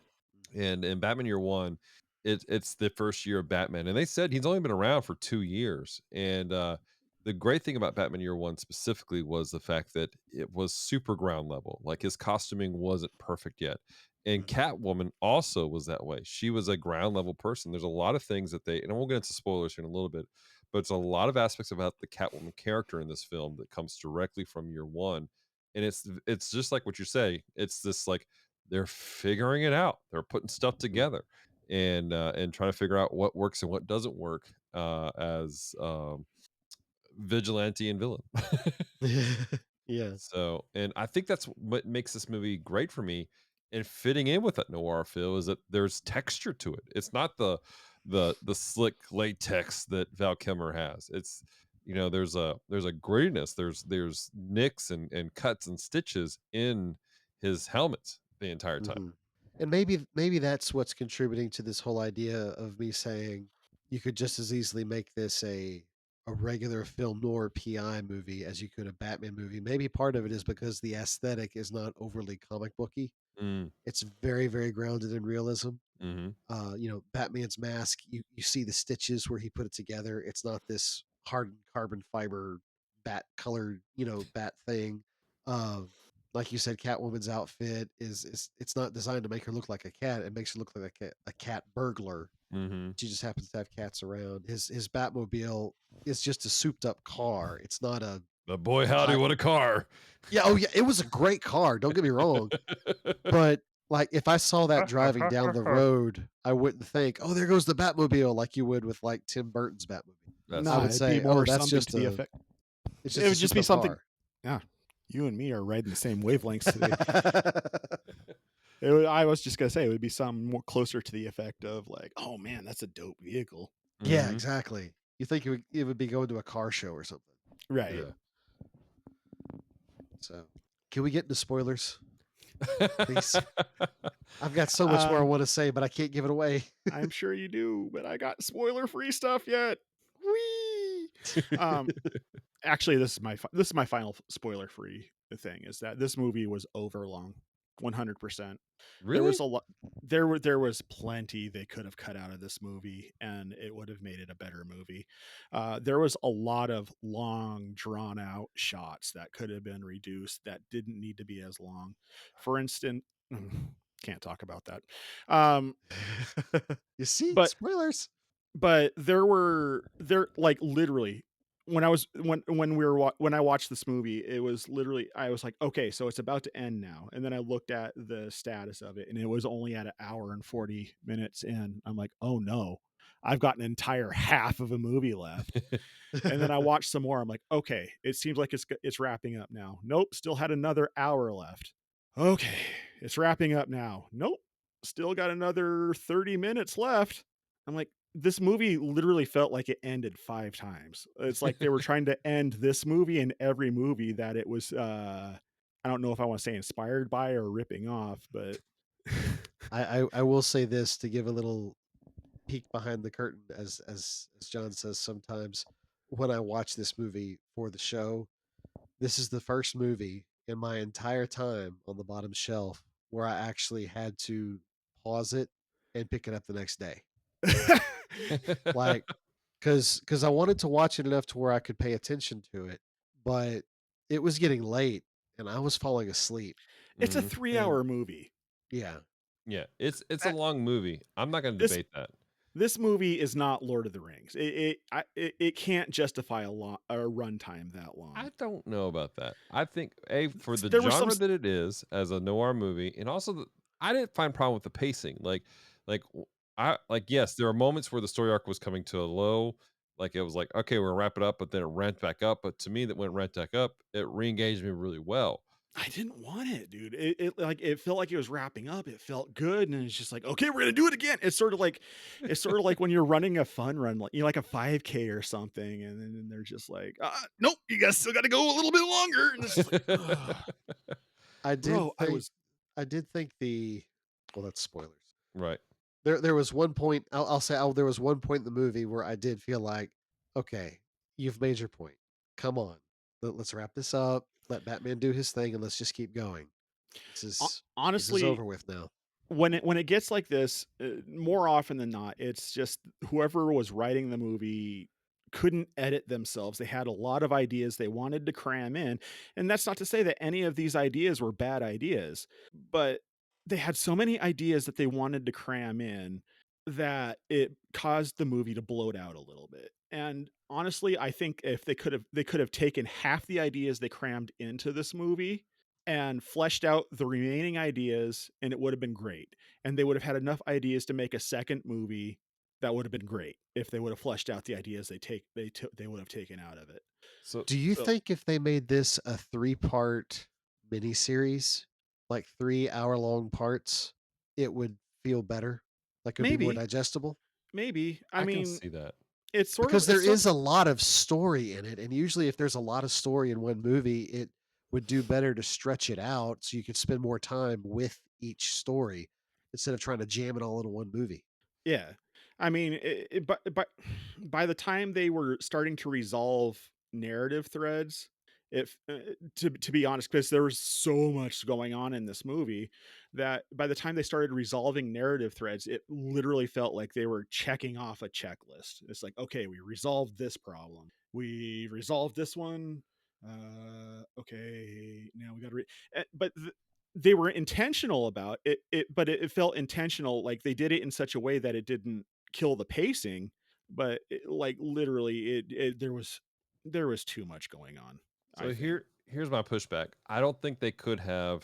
[SPEAKER 3] And in Batman Year One, it's the first year of Batman, and they said he's only been around for 2 years. And the great thing about Batman Year One specifically was the fact that it was super ground level. Like his costuming wasn't perfect yet. And Catwoman also was that way. She was a ground level person. There's a lot of things that and we'll get into spoilers here in a little bit, but it's a lot of aspects about the Catwoman character in this film that comes directly from Year One. And it's just like what you say. It's this like they're figuring it out. They're putting stuff together and trying to figure out what works and what doesn't work as vigilante and villain.
[SPEAKER 4] Yeah.
[SPEAKER 3] So, and I think that's what makes this movie great for me and fitting in with that noir feel is that there's texture to it. It's not the slick latex that Val Kilmer has. It's there's a grittiness. There's nicks and cuts and stitches in his helmet the entire time.
[SPEAKER 4] Mhm. And maybe that's what's contributing to this whole idea of me saying you could just as easily make this a regular film noir PI movie as you could a Batman movie. Maybe part of it is because the aesthetic is not overly comic booky.
[SPEAKER 3] Mm,
[SPEAKER 4] It's very, very grounded in realism.
[SPEAKER 3] hmm
[SPEAKER 4] Batman's mask, you see the stitches where he put it together. It's not this hardened carbon fiber bat colored, bat thing. Um, like you said, Catwoman's outfit is it's not designed to make her look like a cat. It makes her look like a cat burglar.
[SPEAKER 3] Mm-hmm.
[SPEAKER 4] She just happens to have cats around. His Batmobile is just a souped up car. It's not a
[SPEAKER 3] But boy, howdy,
[SPEAKER 4] I,
[SPEAKER 3] what a car!
[SPEAKER 4] yeah, oh yeah, it was a great car. Don't get me wrong, but like if I saw that driving down the road, I wouldn't think, "Oh, there goes the Batmobile," like you would with like Tim Burton's Batmobile.
[SPEAKER 3] That's
[SPEAKER 4] I
[SPEAKER 2] Nah,
[SPEAKER 4] would
[SPEAKER 2] it'd be
[SPEAKER 4] say, "Oh,
[SPEAKER 2] more
[SPEAKER 4] that's
[SPEAKER 2] something
[SPEAKER 4] just
[SPEAKER 2] to the
[SPEAKER 4] a
[SPEAKER 2] effect.
[SPEAKER 4] it's
[SPEAKER 2] It
[SPEAKER 4] just a
[SPEAKER 2] would just
[SPEAKER 4] souped
[SPEAKER 2] be
[SPEAKER 4] up
[SPEAKER 2] something.
[SPEAKER 4] car."
[SPEAKER 2] Yeah, you and me are riding the same wavelengths today. I was just gonna say it would be something more closer to the effect of like, oh man, that's a dope vehicle.
[SPEAKER 4] Yeah,
[SPEAKER 3] Mhm.
[SPEAKER 4] exactly. You think it would be going to a car show or something.
[SPEAKER 2] Right.
[SPEAKER 3] Yeah.
[SPEAKER 4] So, can we get into spoilers, please? I've got so much more I want to say, but I can't give it away.
[SPEAKER 2] I'm sure you do, but I got spoiler free stuff yet. Whee! Actually, this is my final spoiler free thing is that this movie was overlong, 100%. There
[SPEAKER 3] Really?
[SPEAKER 2] was a lot. There was plenty they could have cut out of this movie, and it would have made it a better movie. There was a lot of long, drawn out shots that could have been reduced that didn't need to be as long. For instance, can't talk about that.
[SPEAKER 4] You see,
[SPEAKER 2] But
[SPEAKER 4] spoilers.
[SPEAKER 2] there like literally when I was when we were when I watched this movie, it was literally I was like, okay, so it's about to end now, and then I looked at the status of it, and it was only at an hour and 40 minutes in. I'm like, oh no, I've got an entire half of a movie left. And then I watched some more. I'm like, okay, it seems like it's wrapping up now. Nope, still had another hour left. Okay, it's wrapping up now. Nope, still got another 30 minutes left. I'm like, this movie literally felt like it ended 5 times. It's like they were trying to end this movie and every movie that it was I don't know if I want to say inspired by or ripping off, but
[SPEAKER 4] I will say this to give a little peek behind the curtain, as John says sometimes. When I watch this movie for the show, this is the first movie in my entire time on the bottom shelf where I actually had to pause it and pick it up the next day. Like, because I wanted to watch it enough to where I could pay attention to it, but it was getting late and I was falling asleep.
[SPEAKER 2] it's a
[SPEAKER 3] Mhm.
[SPEAKER 2] 3-hour movie.
[SPEAKER 4] Yeah,
[SPEAKER 3] Yeah, it's a
[SPEAKER 2] That-
[SPEAKER 3] long movie. I'm not going to
[SPEAKER 2] This
[SPEAKER 3] debate that.
[SPEAKER 2] this movie is not Lord of the Rings. It can't justify a runtime that long.
[SPEAKER 3] I don't know about that. I think for the
[SPEAKER 2] There were some
[SPEAKER 3] genre that it is as a noir movie, and also I didn't find problem with the pacing. I like yes, there are moments where the story arc was coming to a low. Like it was like okay, we're gonna wrap it up, but then it ramped back up. But to me, that went ramped back up. It re-engaged me really well.
[SPEAKER 2] I didn't want it, dude. It felt like it was wrapping up. It felt good, and it's just like, okay, we're gonna do it again. It's sort of like when you're running a fun run, like like a 5K or something, and then they're just like, nope, you guys still got to go a little bit longer. And it's just like, ugh.
[SPEAKER 4] I did
[SPEAKER 2] Bro,
[SPEAKER 4] think I did think the well, that's spoilers.
[SPEAKER 3] Right.
[SPEAKER 4] There was one point I'll say there was one point in the movie where I did feel like, okay, you've made your point. Come on, let's wrap this up. Let Batman do his thing, and let's just keep going. This is
[SPEAKER 2] honestly,
[SPEAKER 4] over with now.
[SPEAKER 2] when it gets like this, more often than not, it's just whoever was writing the movie couldn't edit themselves. They had a lot of ideas they wanted to cram in, and that's not to say that any of these ideas were bad ideas, but they had so many ideas that they wanted to cram in that it caused the movie to bloat out a little bit. And honestly, I think if they could have taken half the ideas they crammed into this movie and fleshed out the remaining ideas, and it would have been great. And they would have had enough ideas to make a second movie that would have been great if they would have fleshed out the ideas they would have taken out of it.
[SPEAKER 3] So
[SPEAKER 4] Do you
[SPEAKER 2] So
[SPEAKER 4] think if they made this a 3-part miniseries, like 3-hour long parts, it would feel better? Like it would be more
[SPEAKER 2] maybe,
[SPEAKER 4] digestible?
[SPEAKER 2] maybe. I
[SPEAKER 3] I can
[SPEAKER 2] mean,
[SPEAKER 3] see that.
[SPEAKER 4] Because there
[SPEAKER 2] it's sort
[SPEAKER 4] is a lot of story in it, and usually if there's a lot of story in one movie, it would do better to stretch it out so you could spend more time with each story instead of trying to jam it all into one movie.
[SPEAKER 2] yeah. I mean, but by the time they were starting to resolve narrative threads, if to be honest, because there was so much going on in this movie that by the time they started resolving narrative threads, it literally felt like they were checking off a checklist. It's like, okay, we resolved this problem, we resolved this one. Okay, now we got to. But they were intentional about it, but it felt intentional, like they did it in such a way that it didn't kill the pacing, but like literally, there was too much going on. I
[SPEAKER 3] So
[SPEAKER 2] think.
[SPEAKER 3] here's my pushback. I don't think they could have.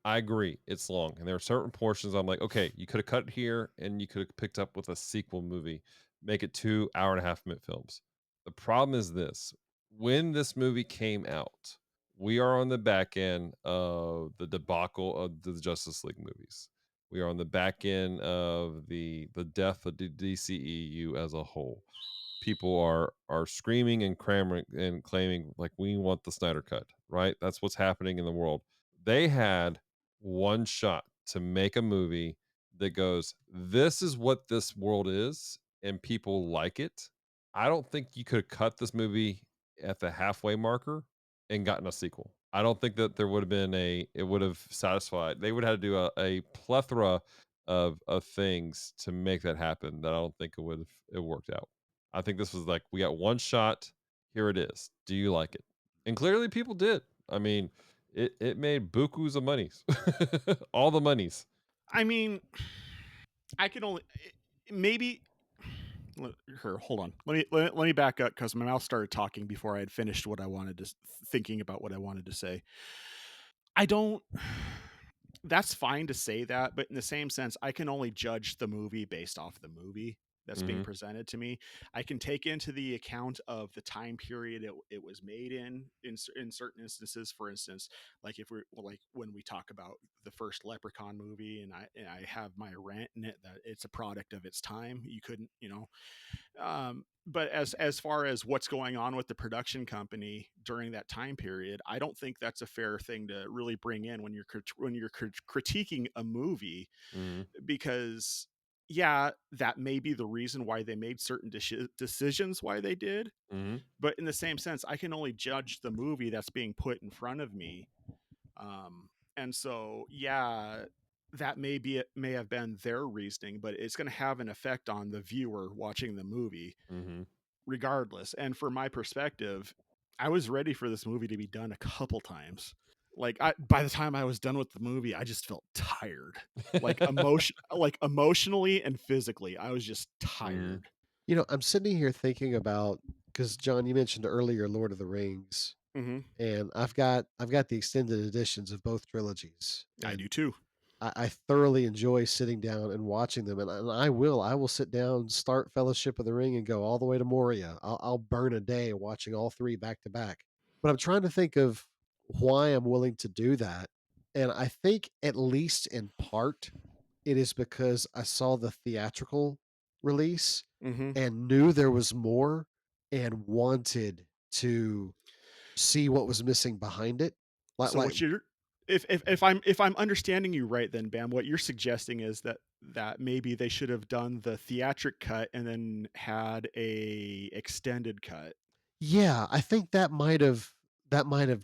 [SPEAKER 3] I agree, it's long, and there are certain portions I'm like, okay, you could have cut it here, and you could have picked up with a sequel movie, make it 2 hour-and-a-half-minute films. The problem is this: when this movie came out, we are on the back end of the debacle of the Justice League movies. We are on the back end of the death of the DCEU as a whole. People are screaming and clamoring and claiming like we want the Snyder cut, right? That's what's happening in the world. They had one shot to make a movie that goes, this is what this world is, and people like it. I don't think you could have cut this movie at the halfway marker and gotten a sequel. I don't think that there would have been it would have satisfied. They would have had to do a plethora of things to make that happen that I don't think it worked out. I think this was like, we got one shot. Here it is. Do you like it? And clearly people did. I mean, it made bukus of monies. All the monies.
[SPEAKER 2] I mean, I can only maybe. Here, hold on. Let me back up because my mouth started talking before I had finished what I wanted to thinking about what I wanted to say. I don't. That's fine to say that, but in the same sense, I can only judge the movie based off the movie that's being
[SPEAKER 3] Mhm.
[SPEAKER 2] presented to me. I can take into the account of the time period it was made in certain instances. For instance, like if we're like when we talk about the first Leprechaun movie, and I have my rant in it that it's a product of its time. You couldn't, but as far as what's going on with the production company during that time period, I don't think that's a fair thing to really bring in when you're critiquing a movie,
[SPEAKER 3] Mhm.
[SPEAKER 2] because yeah, that may be the reason why they made certain decisions why they did,
[SPEAKER 3] Mhm.
[SPEAKER 2] but in the same sense, I can only judge the movie that's being put in front of me. And so yeah, that may have been their reasoning, but it's going to have an effect on the viewer watching the movie
[SPEAKER 3] Mhm.
[SPEAKER 2] regardless. And from my perspective, I was ready for this movie to be done a couple times. Like by the time I was done with the movie, I just felt tired. Like emotionally and physically, I was just
[SPEAKER 3] Mhm.
[SPEAKER 2] tired.
[SPEAKER 4] I'm sitting here thinking about, because John, you mentioned earlier Lord of the Rings,
[SPEAKER 2] Hmm.
[SPEAKER 4] and I've got the extended editions of both trilogies,
[SPEAKER 2] I
[SPEAKER 4] and
[SPEAKER 2] do too.
[SPEAKER 4] I thoroughly enjoy sitting down and watching them, and I will sit down, start Fellowship of the Ring, and go all the way to Moria. I'll burn a day watching all three back to back. But I'm trying to think of why I'm willing to do that, and I think at least in part it is because I saw the theatrical release
[SPEAKER 2] Hmm.
[SPEAKER 4] and knew there was more and wanted to see what was missing behind it.
[SPEAKER 2] So
[SPEAKER 4] Like
[SPEAKER 2] what you're if I'm understanding you right, then Bam, what you're suggesting is that maybe they should have done the theatric cut and then had a extended cut.
[SPEAKER 4] Yeah, I think that might have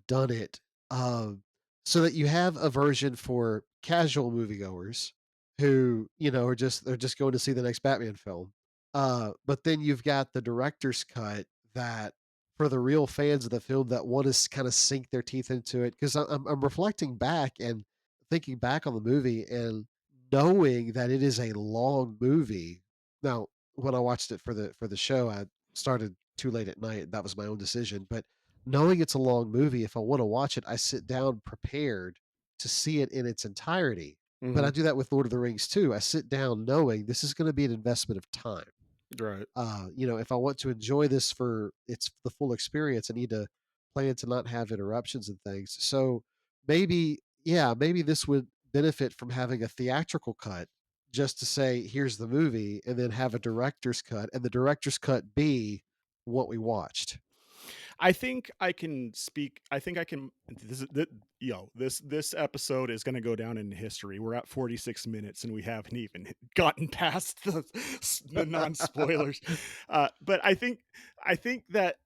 [SPEAKER 4] done it. So that you have a version for casual moviegoers who, they're just going to see the next Batman film. But then you've got the director's cut that for the real fans of the film that want to kind of sink their teeth into it. Because I'm reflecting back and thinking back on the movie and knowing that it is a long movie. Now, when I watched it for the show, I started too late at night. That was my own decision. But knowing it's a long movie, if I want to watch it, I sit down prepared to see it in its entirety. But
[SPEAKER 2] Hmm.
[SPEAKER 4] I do that with Lord of the Rings too. I sit down knowing this is going to be an investment of time.
[SPEAKER 2] Right.
[SPEAKER 4] If I want to enjoy this for its the full experience, I need to plan to not have interruptions and things. So maybe, yeah, maybe this would benefit from having a theatrical cut just to say, here's the movie, and then have a director's cut, and the director's cut be what we watched.
[SPEAKER 2] I think I can speak. I think I can. This episode is going to go down in history. We're at 46 minutes and we haven't even gotten past the non spoilers. But I think that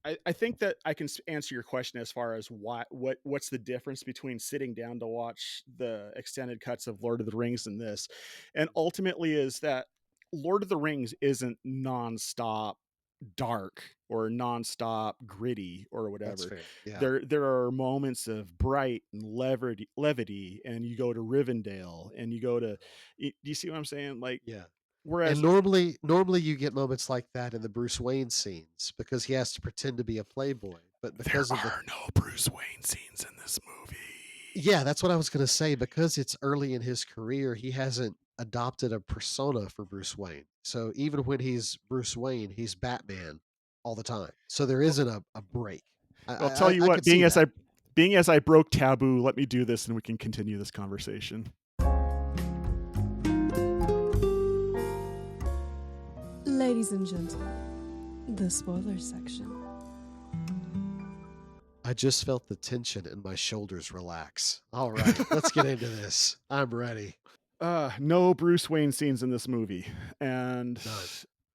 [SPEAKER 2] I think that I can answer your question as far as what's the difference between sitting down to watch the extended cuts of Lord of the Rings and this, and ultimately is that Lord of the Rings isn't nonstop dark or nonstop gritty or
[SPEAKER 4] That's
[SPEAKER 2] whatever.
[SPEAKER 4] fair. Yeah.
[SPEAKER 2] There are moments of bright and levity, and you go to Rivendell and you go to. Do you see what I'm saying? Like
[SPEAKER 4] Yeah.
[SPEAKER 2] Whereas
[SPEAKER 4] And normally you get moments like that in the Bruce Wayne scenes because he has to pretend to be a playboy. But
[SPEAKER 2] there
[SPEAKER 4] because of the
[SPEAKER 2] are no Bruce Wayne scenes in this movie.
[SPEAKER 4] Yeah, that's what I was going to say. Because it's early in his career, he hasn't adopted a persona for Bruce Wayne. So even when he's Bruce Wayne, he's Batman all the time. So there
[SPEAKER 2] Well,
[SPEAKER 4] isn't a break.
[SPEAKER 2] I'll tell you
[SPEAKER 4] I
[SPEAKER 2] what,
[SPEAKER 4] could see that.
[SPEAKER 2] being as I broke taboo, let me do this and we can continue this conversation.
[SPEAKER 7] Ladies and gentlemen, the spoiler section.
[SPEAKER 4] I just felt the tension in my shoulders relax. All right, let's get into this. I'm ready.
[SPEAKER 2] No Bruce Wayne scenes in this movie. And
[SPEAKER 4] None.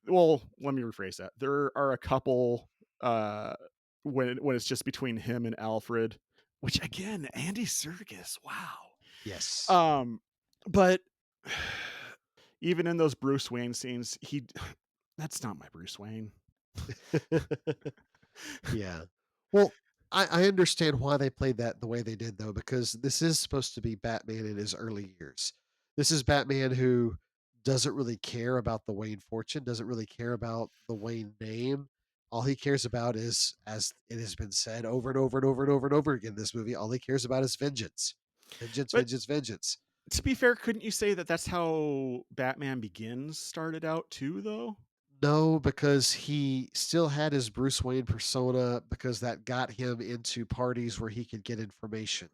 [SPEAKER 2] well, let me rephrase that. There are a couple when it's just between him and Alfred, which again, Andy Serkis, wow.
[SPEAKER 4] Yes.
[SPEAKER 2] But even in those Bruce Wayne scenes, that's not my Bruce Wayne.
[SPEAKER 4] Yeah. Well, I understand why they played that the way they did, though, because this is supposed to be Batman in his early years. This is Batman who doesn't really care about the Wayne fortune, doesn't really care about the Wayne name. All he cares about is, as it has been said over and over and over and over and over again in this movie, all he cares about is vengeance. Vengeance,
[SPEAKER 2] But
[SPEAKER 4] vengeance, vengeance.
[SPEAKER 2] to be fair, couldn't you say that that's how Batman Begins started out too, though?
[SPEAKER 4] No, because he still had his Bruce Wayne persona because that got him into parties where he could get information.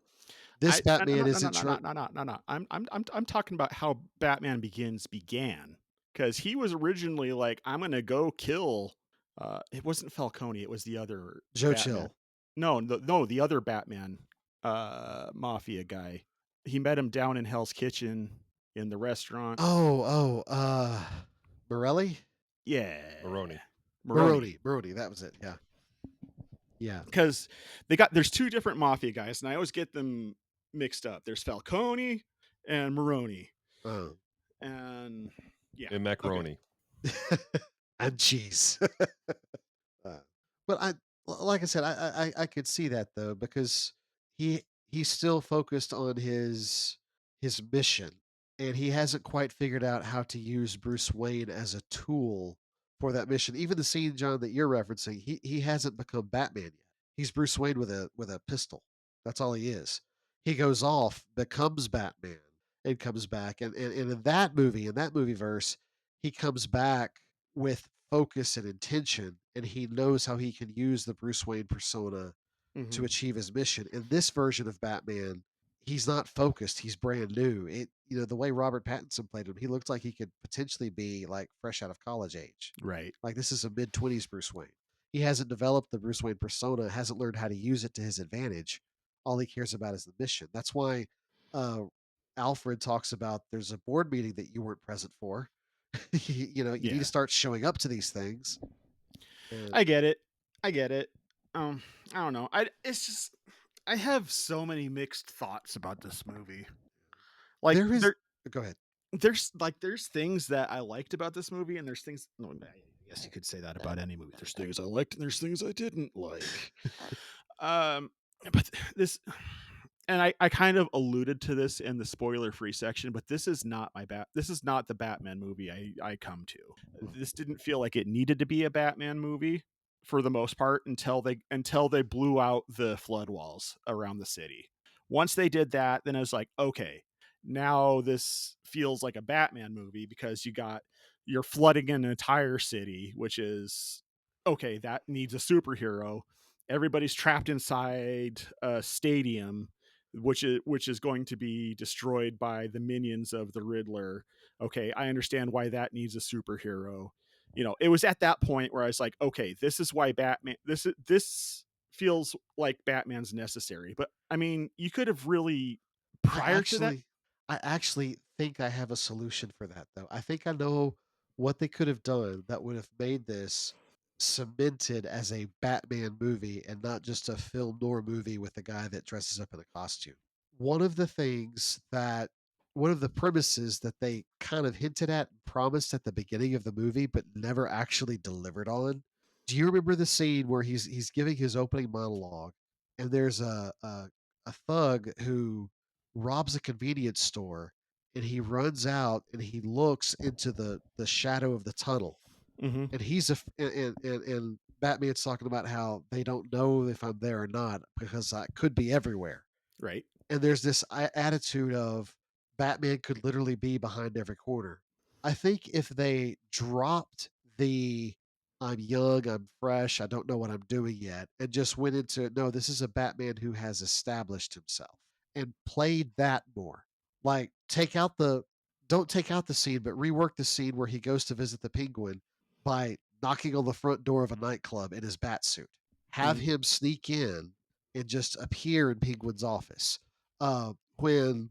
[SPEAKER 4] This Batman isn't trying.
[SPEAKER 2] No. I'm talking about how Batman Begins began, because he was originally like, I'm gonna go kill. It wasn't Falcone. It was the other
[SPEAKER 4] Joe
[SPEAKER 2] Batman.
[SPEAKER 4] Chill.
[SPEAKER 2] No, the other Batman, mafia guy. He met him down in Hell's Kitchen in the restaurant.
[SPEAKER 4] Morelli?
[SPEAKER 2] Yeah,
[SPEAKER 3] Maroni.
[SPEAKER 4] Maroni. That was it. Yeah. Yeah.
[SPEAKER 2] Because there's two different mafia guys, and I always get them mixed up. There's Falcone and Maroni,
[SPEAKER 4] Oh.
[SPEAKER 2] and yeah,
[SPEAKER 3] And macaroni.
[SPEAKER 4] And cheese. But like I said, I could see that though because he's still focused on his mission, and he hasn't quite figured out how to use Bruce Wayne as a tool for that mission. Even the scene, John, that you're referencing, he hasn't become Batman yet. He's Bruce Wayne with a pistol. That's all he is. He goes off, becomes Batman, and comes back. And in that movie verse, he comes back with focus and intention, and he knows how he can use the Bruce Wayne persona to achieve his mission. In this version of Batman, he's not focused. He's brand new. The way Robert Pattinson played him, he looked like he could potentially be like fresh out of college age.
[SPEAKER 2] right.
[SPEAKER 4] Like this is a mid-20s Bruce Wayne. He hasn't developed the Bruce Wayne persona, hasn't learned how to use it to his advantage. All he cares about is the mission. That's why Alfred talks about there's a board meeting that you weren't present for. You need to start showing up to these things.
[SPEAKER 2] I get it. I don't know. I have so many mixed thoughts about this movie. Like
[SPEAKER 4] There is. Go ahead.
[SPEAKER 2] there's things that I liked about this movie, and there's things. No, I guess you could say that about any movie. There's things I liked, and there's things I didn't like. But this, and I kind of alluded to this in the spoiler-free section, but this is not This is not the Batman movie I come to. This didn't feel like it needed to be a Batman movie for the most part until they blew out the flood walls around the city. Once they did that, then I was like, okay, now this feels like a Batman movie because you're flooding an entire city, which is okay, that needs a superhero. Everybody's trapped inside a stadium which is going to be destroyed by the minions of the Riddler. Okay, I understand why that needs a superhero. It was at that point where I was like, okay, this is why Batman this feels like Batman's necessary. But I mean, you could have really prior to that.
[SPEAKER 4] I actually think I have a solution for that, though. I think I know what they could have done that would have made this cemented as a Batman movie and not just a film noir movie with a guy that dresses up in a costume. One of the things that one of the premises that they kind of hinted at and promised at the beginning of the movie but never actually delivered on. Do you remember the scene where he's giving his opening monologue and there's a thug who robs a convenience store and he runs out and he looks into the shadow of the tunnel,
[SPEAKER 2] Mm-hmm.
[SPEAKER 4] and and Batman's talking about how they don't know if I'm there or not because I could be everywhere.
[SPEAKER 2] Right.
[SPEAKER 4] And there's this attitude of Batman could literally be behind every corner. I think if they dropped the I'm young, I'm fresh, I don't know what I'm doing yet, and just went into no, this is a Batman who has established himself and played that more. Like don't take out the scene, but rework the scene where he goes to visit the Penguin by knocking on the front door of a nightclub in his bat suit. Have
[SPEAKER 2] Mhm.
[SPEAKER 4] him sneak in and just appear in Penguin's office. Uh, when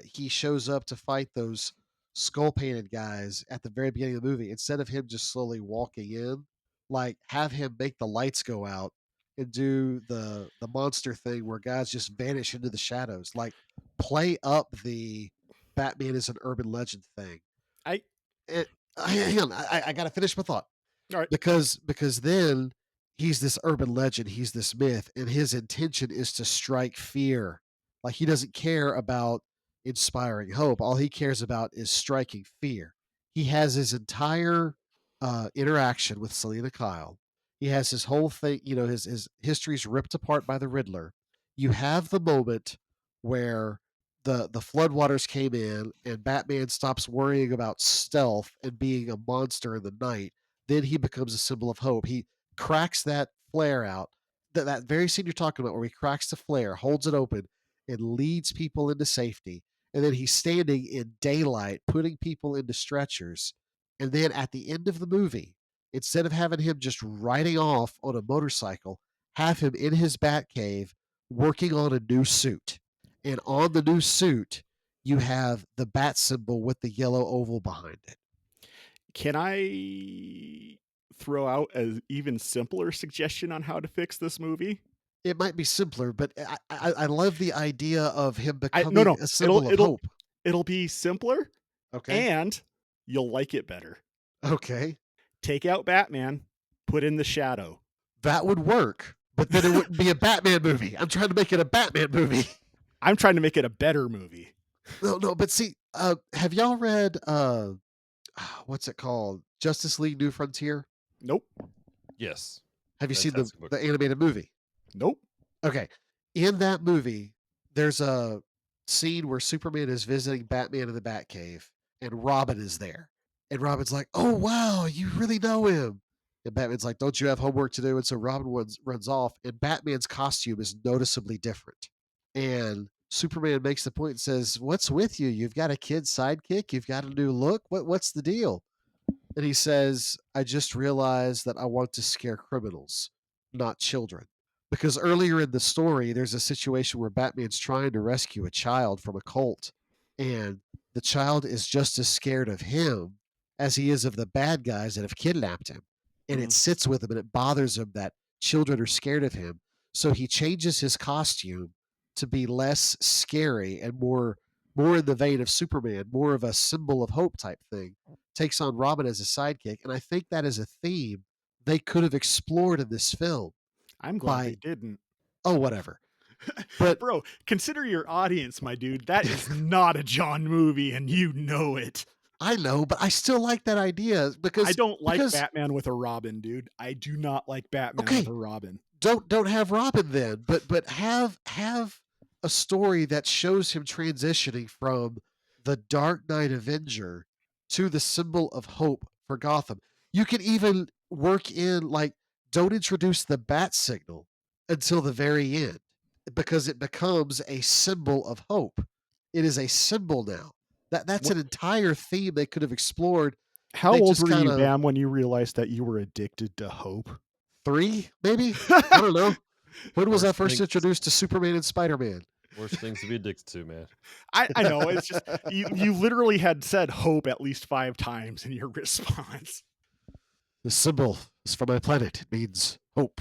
[SPEAKER 4] he shows up to fight those skull painted guys at the very beginning of the movie, instead of him just slowly walking in, like have him make the lights go out and do the monster thing where guys just vanish into the shadows. Like play up the Batman is an urban legend thing.
[SPEAKER 2] I
[SPEAKER 4] It, hang on, I got to finish my thought
[SPEAKER 2] all right.
[SPEAKER 4] because then he's this urban legend, he's this myth, and his intention is to strike fear. Like he doesn't care about inspiring hope. All he cares about is striking fear. He has his entire interaction with Selena Kyle. He has his whole thing, his history's ripped apart by the Riddler. You have the moment where the floodwaters came in and Batman stops worrying about stealth and being a monster in the night. Then he becomes a symbol of hope. He cracks that flare out, that very scene you're talking about, where he cracks the flare, holds it open, and leads people into safety. And then he's standing in daylight, putting people into stretchers. And then at the end of the movie, instead of having him just riding off on a motorcycle, have him in his bat cave working on a new suit. And on the new suit, you have the bat symbol with the yellow oval behind it.
[SPEAKER 2] Can I throw out an even simpler suggestion on how to fix this movie?
[SPEAKER 4] It might be simpler, but I love the idea of him
[SPEAKER 2] No,
[SPEAKER 4] becoming a symbol of hope.
[SPEAKER 2] It'll be simpler,
[SPEAKER 4] Okay.
[SPEAKER 2] and you'll like it better.
[SPEAKER 4] Okay.
[SPEAKER 2] Take out Batman, put in the Shadow.
[SPEAKER 4] That would work, but then it wouldn't be a Batman movie. I'm trying to make it a Batman movie.
[SPEAKER 2] I'm trying to make it a better movie.
[SPEAKER 4] No, but see, have y'all read what's it called? Justice League New Frontier?
[SPEAKER 2] Nope.
[SPEAKER 3] Yes.
[SPEAKER 4] Have you seen
[SPEAKER 3] Fantastic book.
[SPEAKER 4] the animated movie?
[SPEAKER 2] Nope.
[SPEAKER 4] Okay. In that movie, there's a scene where Superman is visiting Batman in the Batcave and Robin is there. And Robin's like, "Oh, wow, you really know him." And Batman's like, "Don't you have homework to do?" And so Robin runs off, and Batman's costume is noticeably different. And Superman makes the point and says, "What's with you? You've got a kid sidekick? You've got a new look? What's the deal?" And he says, "I just realized that I want to scare criminals, not children." Because earlier in the story, there's a situation where Batman's trying to rescue a child from a cult, and the child is just as scared of him as he is of the bad guys that have kidnapped him. And it sits with him and it bothers him that children are scared of him. So he changes his costume to be less scary and more in the vein of Superman, more of a symbol of hope type thing. Takes on Robin as a sidekick, and I think that is a theme they could have explored in this film.
[SPEAKER 2] I'm glad they didn't.
[SPEAKER 4] Oh, whatever. But
[SPEAKER 2] bro, consider your audience, my dude. That is not a John movie, and you know it.
[SPEAKER 4] I know, but I still like that idea because
[SPEAKER 2] I don't like Batman with a Robin, dude. I do not like Batman with a Robin.
[SPEAKER 4] Don't have Robin then, but have a story that shows him transitioning from the Dark Knight Avenger to the symbol of hope for Gotham. You can even work in don't introduce the bat signal until the very end because it becomes a symbol of hope. It is a symbol now. That's an entire theme they could have explored.
[SPEAKER 2] How old were you, Bam, when you realized that you were addicted to hope?
[SPEAKER 4] 3, maybe? I don't know. When was I first introduced to Superman and Spider-Man?
[SPEAKER 3] Worst things to be addicted to, man.
[SPEAKER 2] I know. It's just, you literally had said hope at least 5 times in your response.
[SPEAKER 4] The symbol is for my planet. It means hope.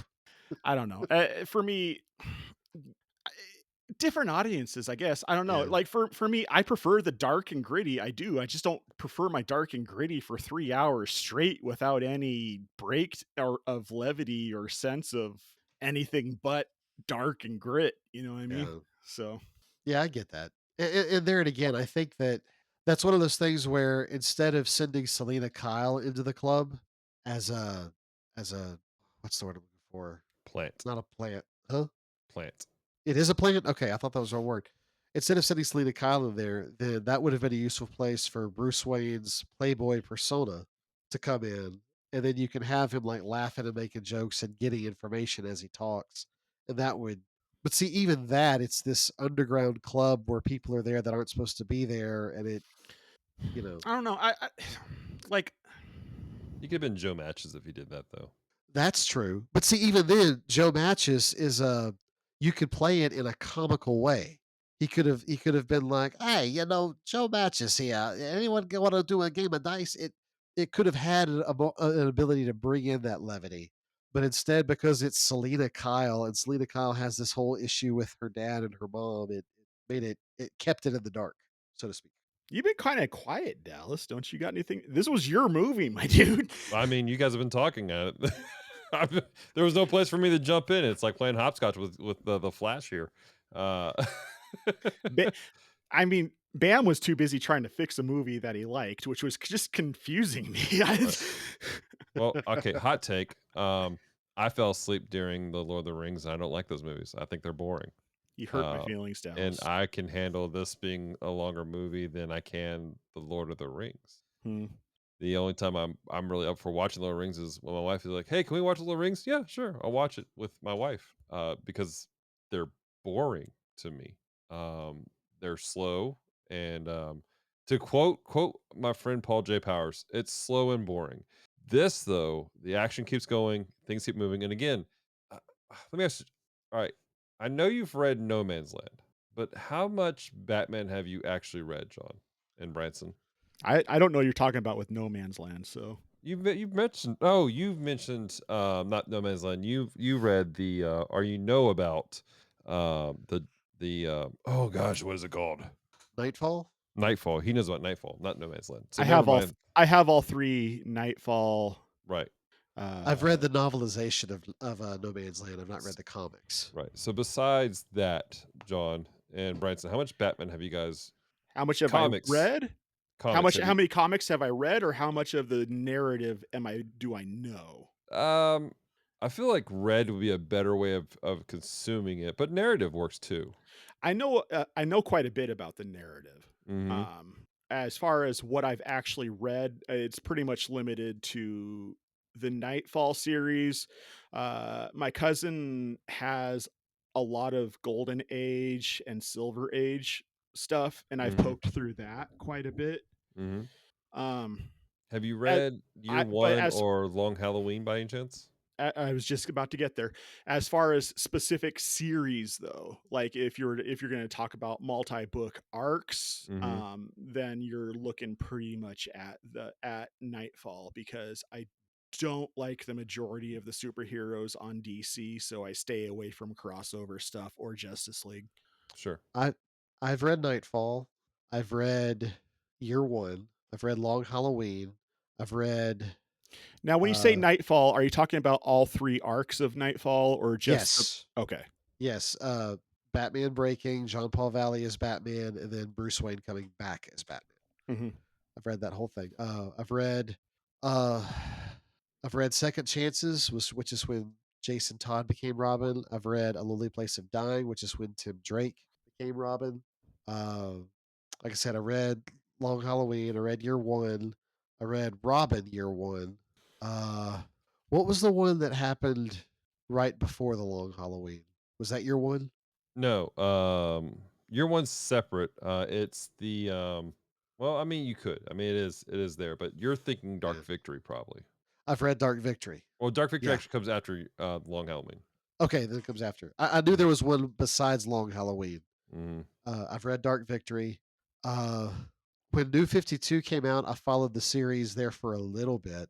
[SPEAKER 2] I don't know. For me, different audiences, I guess. I don't know.
[SPEAKER 4] Yeah.
[SPEAKER 2] Like for me, I prefer the dark and gritty. I do. I just don't prefer my dark and gritty for 3 hours straight without any break of levity or sense of anything but dark and grit. You know what I mean?
[SPEAKER 4] Yeah.
[SPEAKER 2] So
[SPEAKER 4] Yeah, I get that. And there and again, I think that's one of those things where instead of sending Selena Kyle into the club as a what's the word I'm looking for?
[SPEAKER 3] Plant.
[SPEAKER 4] Not a plant, huh?
[SPEAKER 3] Plant.
[SPEAKER 4] It is a plant. Okay, I thought that was the wrong word. Instead of sending Selena Kyle in there, then that would have been a useful place for Bruce Wayne's Playboy persona to come in, and then you can have him like laughing and making jokes and getting information as he talks, and that would. But see, even that, it's this underground club where people are there that aren't supposed to be there, and it, you know,
[SPEAKER 2] I don't know. I like.
[SPEAKER 3] You could have been Joe Matches if he did that, though.
[SPEAKER 4] that's true. But see, even then, Joe Matches is a you could play it in a comical way. He could have been like, "Hey, Joe Matches here. Anyone want to do a game of dice?" It could have had an ability to bring in that levity, but instead, because it's Selena Kyle and Selena Kyle has this whole issue with her dad and her mom, it kept it in the dark, so to speak.
[SPEAKER 2] You've been kind of quiet, Dallas. Don't you got anything? This was your movie, my dude.
[SPEAKER 3] I mean, you guys have been talking at it. There was no place for me to jump in. It's like playing hopscotch with the Flash here. Uh,
[SPEAKER 2] I mean, Bam was too busy trying to fix a movie that he liked, which was just confusing me.
[SPEAKER 3] well, okay, hot take. I fell asleep during the Lord of the Rings, and I don't like those movies. I think they're boring.
[SPEAKER 2] You hurt my
[SPEAKER 3] Uh,
[SPEAKER 2] feelings, Dallas.
[SPEAKER 3] And I can handle this being a longer movie than I can the Lord of the Rings. The only time I'm really up for watching Lord of the Rings is when my wife is like, "Hey, can we watch Lord of the Rings?" Yeah, sure, I'll watch it with my wife. Because they're boring to me. They're slow, and to quote my friend Paul J. Powers, it's slow and boring. This though, the action keeps going, things keep moving, and again, let me ask you. All right, I know you've read No Man's Land, but how much Batman have you actually read, John and Branson?
[SPEAKER 2] I don't know what you're talking about with No Man's Land, so
[SPEAKER 3] You've mentioned not No Man's Land. You read the or you know about oh gosh, what is it called?
[SPEAKER 4] Nightfall.
[SPEAKER 3] Nightfall. He knows about Nightfall, not No Man's Land. So
[SPEAKER 2] I
[SPEAKER 3] never
[SPEAKER 2] have all
[SPEAKER 3] mind.
[SPEAKER 2] I have all three Nightfall.
[SPEAKER 3] Right.
[SPEAKER 4] I've read the novelization of No Man's Land. I've not read the comics.
[SPEAKER 3] Right. So besides that, John and Branson, how much Batman have you guys
[SPEAKER 2] How much have
[SPEAKER 3] comics?
[SPEAKER 2] I read?
[SPEAKER 3] Comics.
[SPEAKER 2] How many comics have I read, or how much of the narrative do I know?
[SPEAKER 3] I feel like read would be a better way of consuming it, but narrative works too.
[SPEAKER 2] I know quite a bit about the narrative. As far as what I've actually read, it's pretty much limited to the Nightfall series. My cousin has a lot of Golden Age and Silver Age stuff, and I've poked through that quite a bit. Um,
[SPEAKER 3] Have you
[SPEAKER 2] as,
[SPEAKER 3] read Year
[SPEAKER 2] but
[SPEAKER 3] One or Long Halloween by any chance?
[SPEAKER 2] I was just about to get there. As far as specific series, though, like if you're going to talk about multi-book arcs, then you're looking pretty much at Nightfall, because I don't like the majority of the superheroes on DC, so I stay away from crossover stuff or Justice League.
[SPEAKER 3] Sure.
[SPEAKER 4] I've read Nightfall. I've read Year One. I've read Long Halloween. I've read.
[SPEAKER 2] Now, when you say Nightfall, are you talking about all three arcs of Nightfall, or just
[SPEAKER 4] Yes.
[SPEAKER 2] Okay.
[SPEAKER 4] Yes. Batman breaking, Jean Paul Valley as Batman, and then Bruce Wayne coming back as Batman. I've read that whole thing. I've read Second Chances, which is when Jason Todd became Robin. I've read A Lonely Place of Dying, which is when Tim Drake became Robin. Like I said, I read Long Halloween. I read Year One. I read Robin Year One. What was the one that happened right before the Long Halloween? Was that Year One?
[SPEAKER 3] No. Year One's separate. It's the well, I mean, you could. I mean, it is there, but you're thinking Dark Victory probably.
[SPEAKER 4] I've read Dark Victory.
[SPEAKER 3] Well, Dark Victory actually comes after Long Halloween.
[SPEAKER 4] Okay, then it comes after. I knew there was one besides Long Halloween. I've read Dark Victory. When New 52 came out, I followed the series there for a little bit.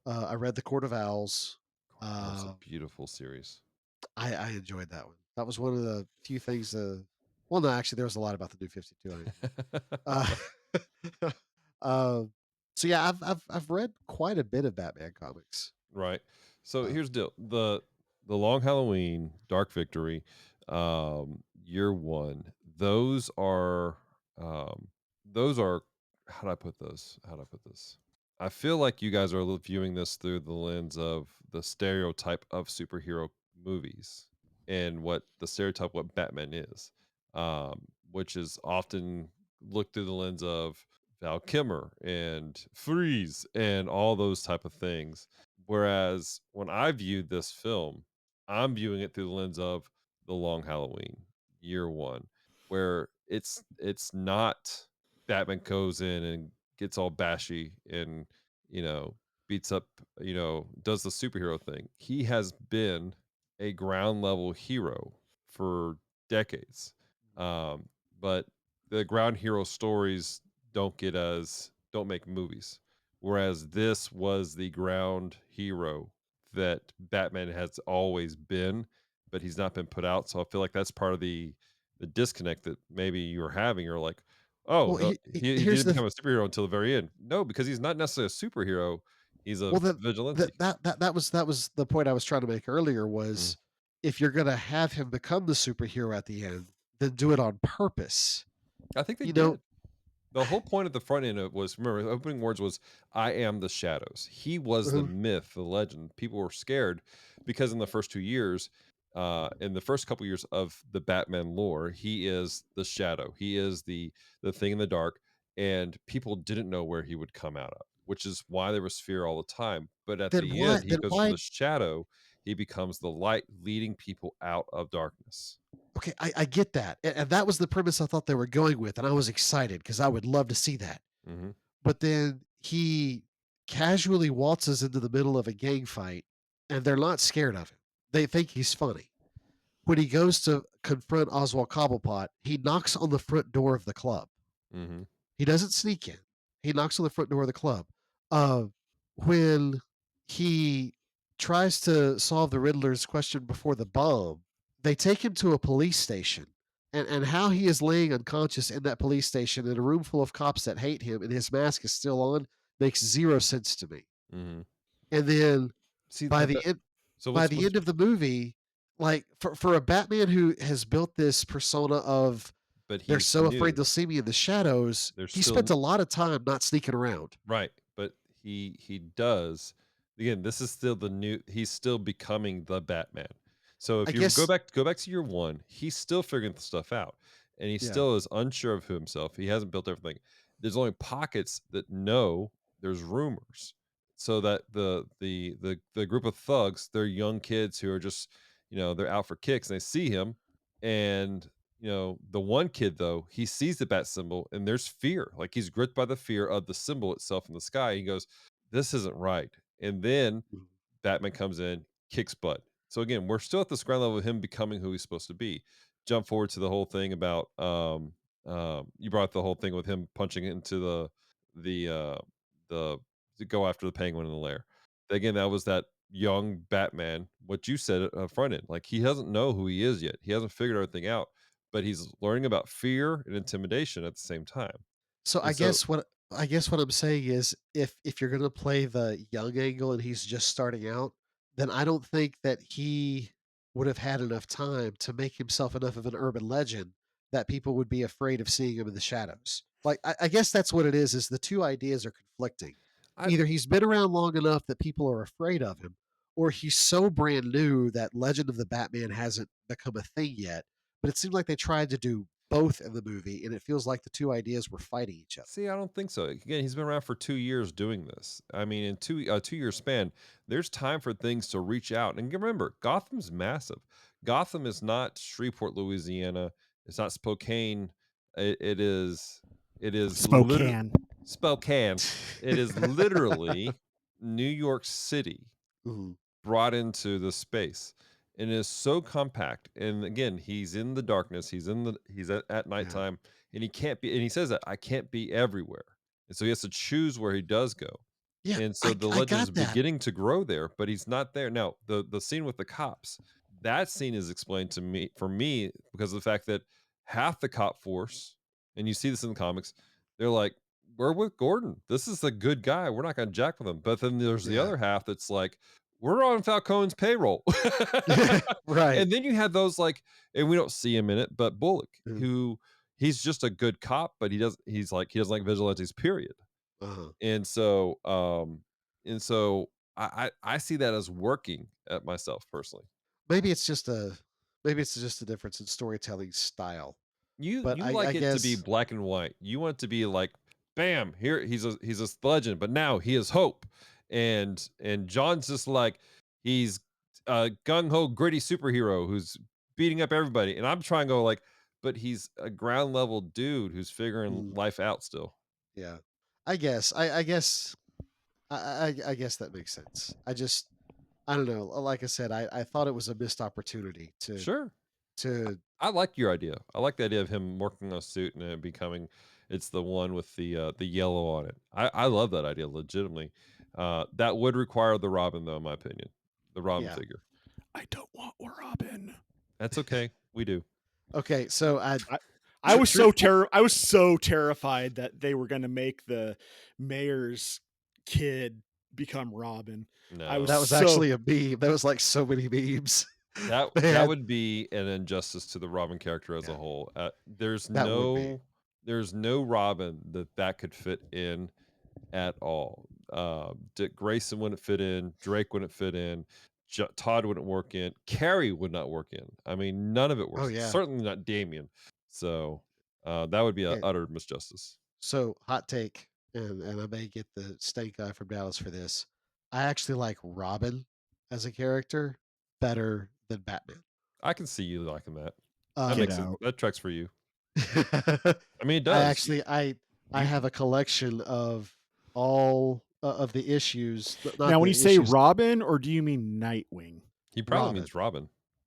[SPEAKER 4] I read The Court of Owls.
[SPEAKER 3] That's a beautiful series.
[SPEAKER 4] I enjoyed that one. That was one of the few things. Well, no, actually, there was a lot about the New 52. So yeah, I've read quite a bit of Batman comics.
[SPEAKER 3] Right. So here's the deal. The Long Halloween, Dark Victory, Year One, those are um, those are how do I put those? How do I put this? I feel like you guys are viewing this through the lens of the stereotype of superhero movies and what the stereotype what Batman is, which is often looked through the lens of Val Kilmer and Freeze and all those type of things. Whereas when I viewed this film, I'm viewing it through the lens of The Long Halloween, year one, where it's not Batman goes in and gets all bashy and you know beats up does the superhero thing. He has been a ground level hero for decades, um, but the ground hero stories don't make movies, whereas this was the ground hero that Batman has always been, but he's not been put out. So I feel like that's part of the disconnect that maybe you're having. You're like, oh,
[SPEAKER 4] Well,
[SPEAKER 3] he
[SPEAKER 4] here's
[SPEAKER 3] didn't
[SPEAKER 4] the
[SPEAKER 3] become a superhero until the very end. No, because he's not necessarily a superhero. He's a
[SPEAKER 4] well
[SPEAKER 3] vigilante.
[SPEAKER 4] that was the point I was trying to make earlier
[SPEAKER 3] Mm.
[SPEAKER 4] was if you're gonna have him become the superhero at the end, then do it on purpose.
[SPEAKER 3] I think they
[SPEAKER 4] You know,
[SPEAKER 3] did. The whole point at the front end of it was, remember, the opening words was, "I am the shadows." He was the
[SPEAKER 4] uh,
[SPEAKER 3] myth, the legend. People were scared because in the first 2 years, in the first couple years of the Batman lore, he is the shadow. He is the thing in the dark, and people didn't know where he would come out of, which is why there was fear all the time. But at the end, he
[SPEAKER 4] then
[SPEAKER 3] goes from
[SPEAKER 4] why
[SPEAKER 3] the shadow, he becomes the light, leading people out of darkness.
[SPEAKER 4] okay, I get that. And that was the premise I thought they were going with, and I was excited because I would love to see that.
[SPEAKER 3] Hmm.
[SPEAKER 4] But then he casually waltzes into the middle of a gang fight, and they're not scared of him. They think he's funny. When he goes to confront Oswald Cobblepot, he knocks on the front door of the club.
[SPEAKER 3] Hmm.
[SPEAKER 4] He doesn't sneak in. He knocks on the front door of the club. Uh, when he tries to solve the Riddler's question before the bomb, they take him to a police station. And how he is laying unconscious in that police station in a room full of cops that hate him and his mask is still on makes zero sense to me.
[SPEAKER 3] Hmm.
[SPEAKER 4] And then
[SPEAKER 3] See
[SPEAKER 4] by
[SPEAKER 3] that,
[SPEAKER 4] the end
[SPEAKER 3] so
[SPEAKER 4] by
[SPEAKER 3] what's
[SPEAKER 4] the end of the movie, like for a Batman who has built this persona of
[SPEAKER 3] but
[SPEAKER 4] they're
[SPEAKER 3] he's
[SPEAKER 4] so afraid
[SPEAKER 3] new.
[SPEAKER 4] they'll see me in the shadows,
[SPEAKER 3] There's
[SPEAKER 4] he
[SPEAKER 3] still
[SPEAKER 4] spent a lot of time not sneaking around.
[SPEAKER 3] right, but he does. Again, this is still the new. He's still becoming the Batman. So
[SPEAKER 4] I
[SPEAKER 3] if you
[SPEAKER 4] guess
[SPEAKER 3] go back to year one, he's still figuring the stuff out, and he
[SPEAKER 4] yeah.
[SPEAKER 3] still is unsure of himself. He hasn't built everything. There's only pockets that know there's rumors, so that the group of thugs, they're young kids who are just they're out for kicks, and they see him, and the one kid though, he sees the bat symbol and there's fear. Like he's gripped by the fear of the symbol itself in the sky. He goes, "This isn't right." And then
[SPEAKER 4] Mhm.
[SPEAKER 3] Batman comes in, kicks butt. So again, we're still at this ground level of him becoming who he's supposed to be. Jump forward to the whole thing about you brought up the whole thing with him punching into the the to go after the penguin in the lair. Again, that was that young Batman. What you said at front end, like he doesn't know who he is yet. He hasn't figured everything out, but he's learning about fear and intimidation at the same time.
[SPEAKER 4] So
[SPEAKER 3] And so
[SPEAKER 4] I guess what I'm saying is if you're gonna play the young angle and he's just starting out, then I don't think that he would have had enough time to make himself enough of an urban legend that people would be afraid of seeing him in the shadows. Like I guess that's what it is the two ideas are conflicting.
[SPEAKER 3] I
[SPEAKER 4] Either he's been around long enough that people are afraid of him, or he's so brand new that Legend of the Batman hasn't become a thing yet. But it seemed like they tried to do both in the movie, and it feels like the two ideas were fighting each other.
[SPEAKER 3] See, I don't think so. Again, he's been around for 2 years doing this. I mean, in 2 year span, there's time for things to reach out. And remember, Gotham's massive. Gotham is not Shreveport, Louisiana. It's not Spokane. It is. It is literally
[SPEAKER 2] Spokane.
[SPEAKER 3] Spokane. It is literally New York City
[SPEAKER 4] Mhm.
[SPEAKER 3] brought into the space, and it is so compact. And again, he's in the darkness, he's at
[SPEAKER 4] Yeah.
[SPEAKER 3] nighttime, and he can't be, and he says that I can't be everywhere, and so he has to choose where he does go.
[SPEAKER 4] Yeah,
[SPEAKER 3] And so the
[SPEAKER 4] I
[SPEAKER 3] legend is
[SPEAKER 4] got that.
[SPEAKER 3] beginning to grow there, but he's not there now. The scene with the cops, that scene is explained to me for me because of the fact that half the cop force, and you see this in the comics, they're like, we're with Gordon, this is a good guy, we're not going to jack with him. But then there's the
[SPEAKER 4] Yeah.
[SPEAKER 3] other half that's like, we're on Falcone's payroll.
[SPEAKER 4] Right.
[SPEAKER 3] And then you have those like, and we don't see him in it, but Bullock,
[SPEAKER 4] Mhm.
[SPEAKER 3] who he's just a good cop, but he doesn't like vigilantes, period.
[SPEAKER 4] Uh-huh.
[SPEAKER 3] And so I see that as working at myself personally.
[SPEAKER 4] Maybe it's just a difference in storytelling style.
[SPEAKER 3] You
[SPEAKER 4] But
[SPEAKER 3] you
[SPEAKER 4] I
[SPEAKER 3] like it to be
[SPEAKER 4] guess
[SPEAKER 3] black and white. You want it to be like, bam, here he's a legend, but now he is hope. And John's just like he's a gung ho gritty superhero who's beating up everybody. And I'm trying to go like, but he's a ground level dude who's figuring
[SPEAKER 4] Mm,
[SPEAKER 3] life out still.
[SPEAKER 4] yeah. I guess that makes sense. I don't know. Like I said, I thought it was a missed opportunity
[SPEAKER 3] Sure.
[SPEAKER 4] to
[SPEAKER 3] I like your idea. I like the idea of him working on a suit and it becoming it's the one with the yellow on it. I love that idea legitimately. That would require the Robin though, in my opinion. The Robin
[SPEAKER 4] yeah.
[SPEAKER 3] figure.
[SPEAKER 2] I don't want Robin.
[SPEAKER 3] That's okay. We do.
[SPEAKER 4] Okay, so
[SPEAKER 2] I was
[SPEAKER 4] Tr-
[SPEAKER 2] I was so terrified that they were going to make the mayor's kid become Robin. I was
[SPEAKER 3] No.
[SPEAKER 4] that was
[SPEAKER 2] so
[SPEAKER 4] actually a meme. That was like so many memes.
[SPEAKER 3] That
[SPEAKER 4] They
[SPEAKER 3] that
[SPEAKER 4] had
[SPEAKER 3] would be an injustice to the Robin character as a
[SPEAKER 4] yeah,
[SPEAKER 3] whole. There's
[SPEAKER 4] that would be.
[SPEAKER 3] no Robin that could fit in at all. Dick Grayson wouldn't fit in. Drake wouldn't fit in. Todd wouldn't work in. Carrie would not work in. I mean, none of it
[SPEAKER 4] Oh
[SPEAKER 3] works.
[SPEAKER 4] yeah.
[SPEAKER 3] Certainly not Damien. So that would be an
[SPEAKER 4] Okay.
[SPEAKER 3] utter misjustice.
[SPEAKER 4] So hot take, and I may get the stank guy from Dallas for this. I actually like Robin as a character better than Batman.
[SPEAKER 3] I can see you liking that. That
[SPEAKER 4] Um,
[SPEAKER 2] Get
[SPEAKER 3] makes it
[SPEAKER 2] out.
[SPEAKER 3] that tracks for you.
[SPEAKER 4] I
[SPEAKER 3] I mean, it does.
[SPEAKER 4] actually I
[SPEAKER 3] You
[SPEAKER 4] have a collection of all of the issues, not
[SPEAKER 2] Now, when
[SPEAKER 4] the
[SPEAKER 2] you say
[SPEAKER 4] issues.
[SPEAKER 2] Robin, or do you mean Nightwing?
[SPEAKER 3] he probably
[SPEAKER 4] Robin.
[SPEAKER 3] means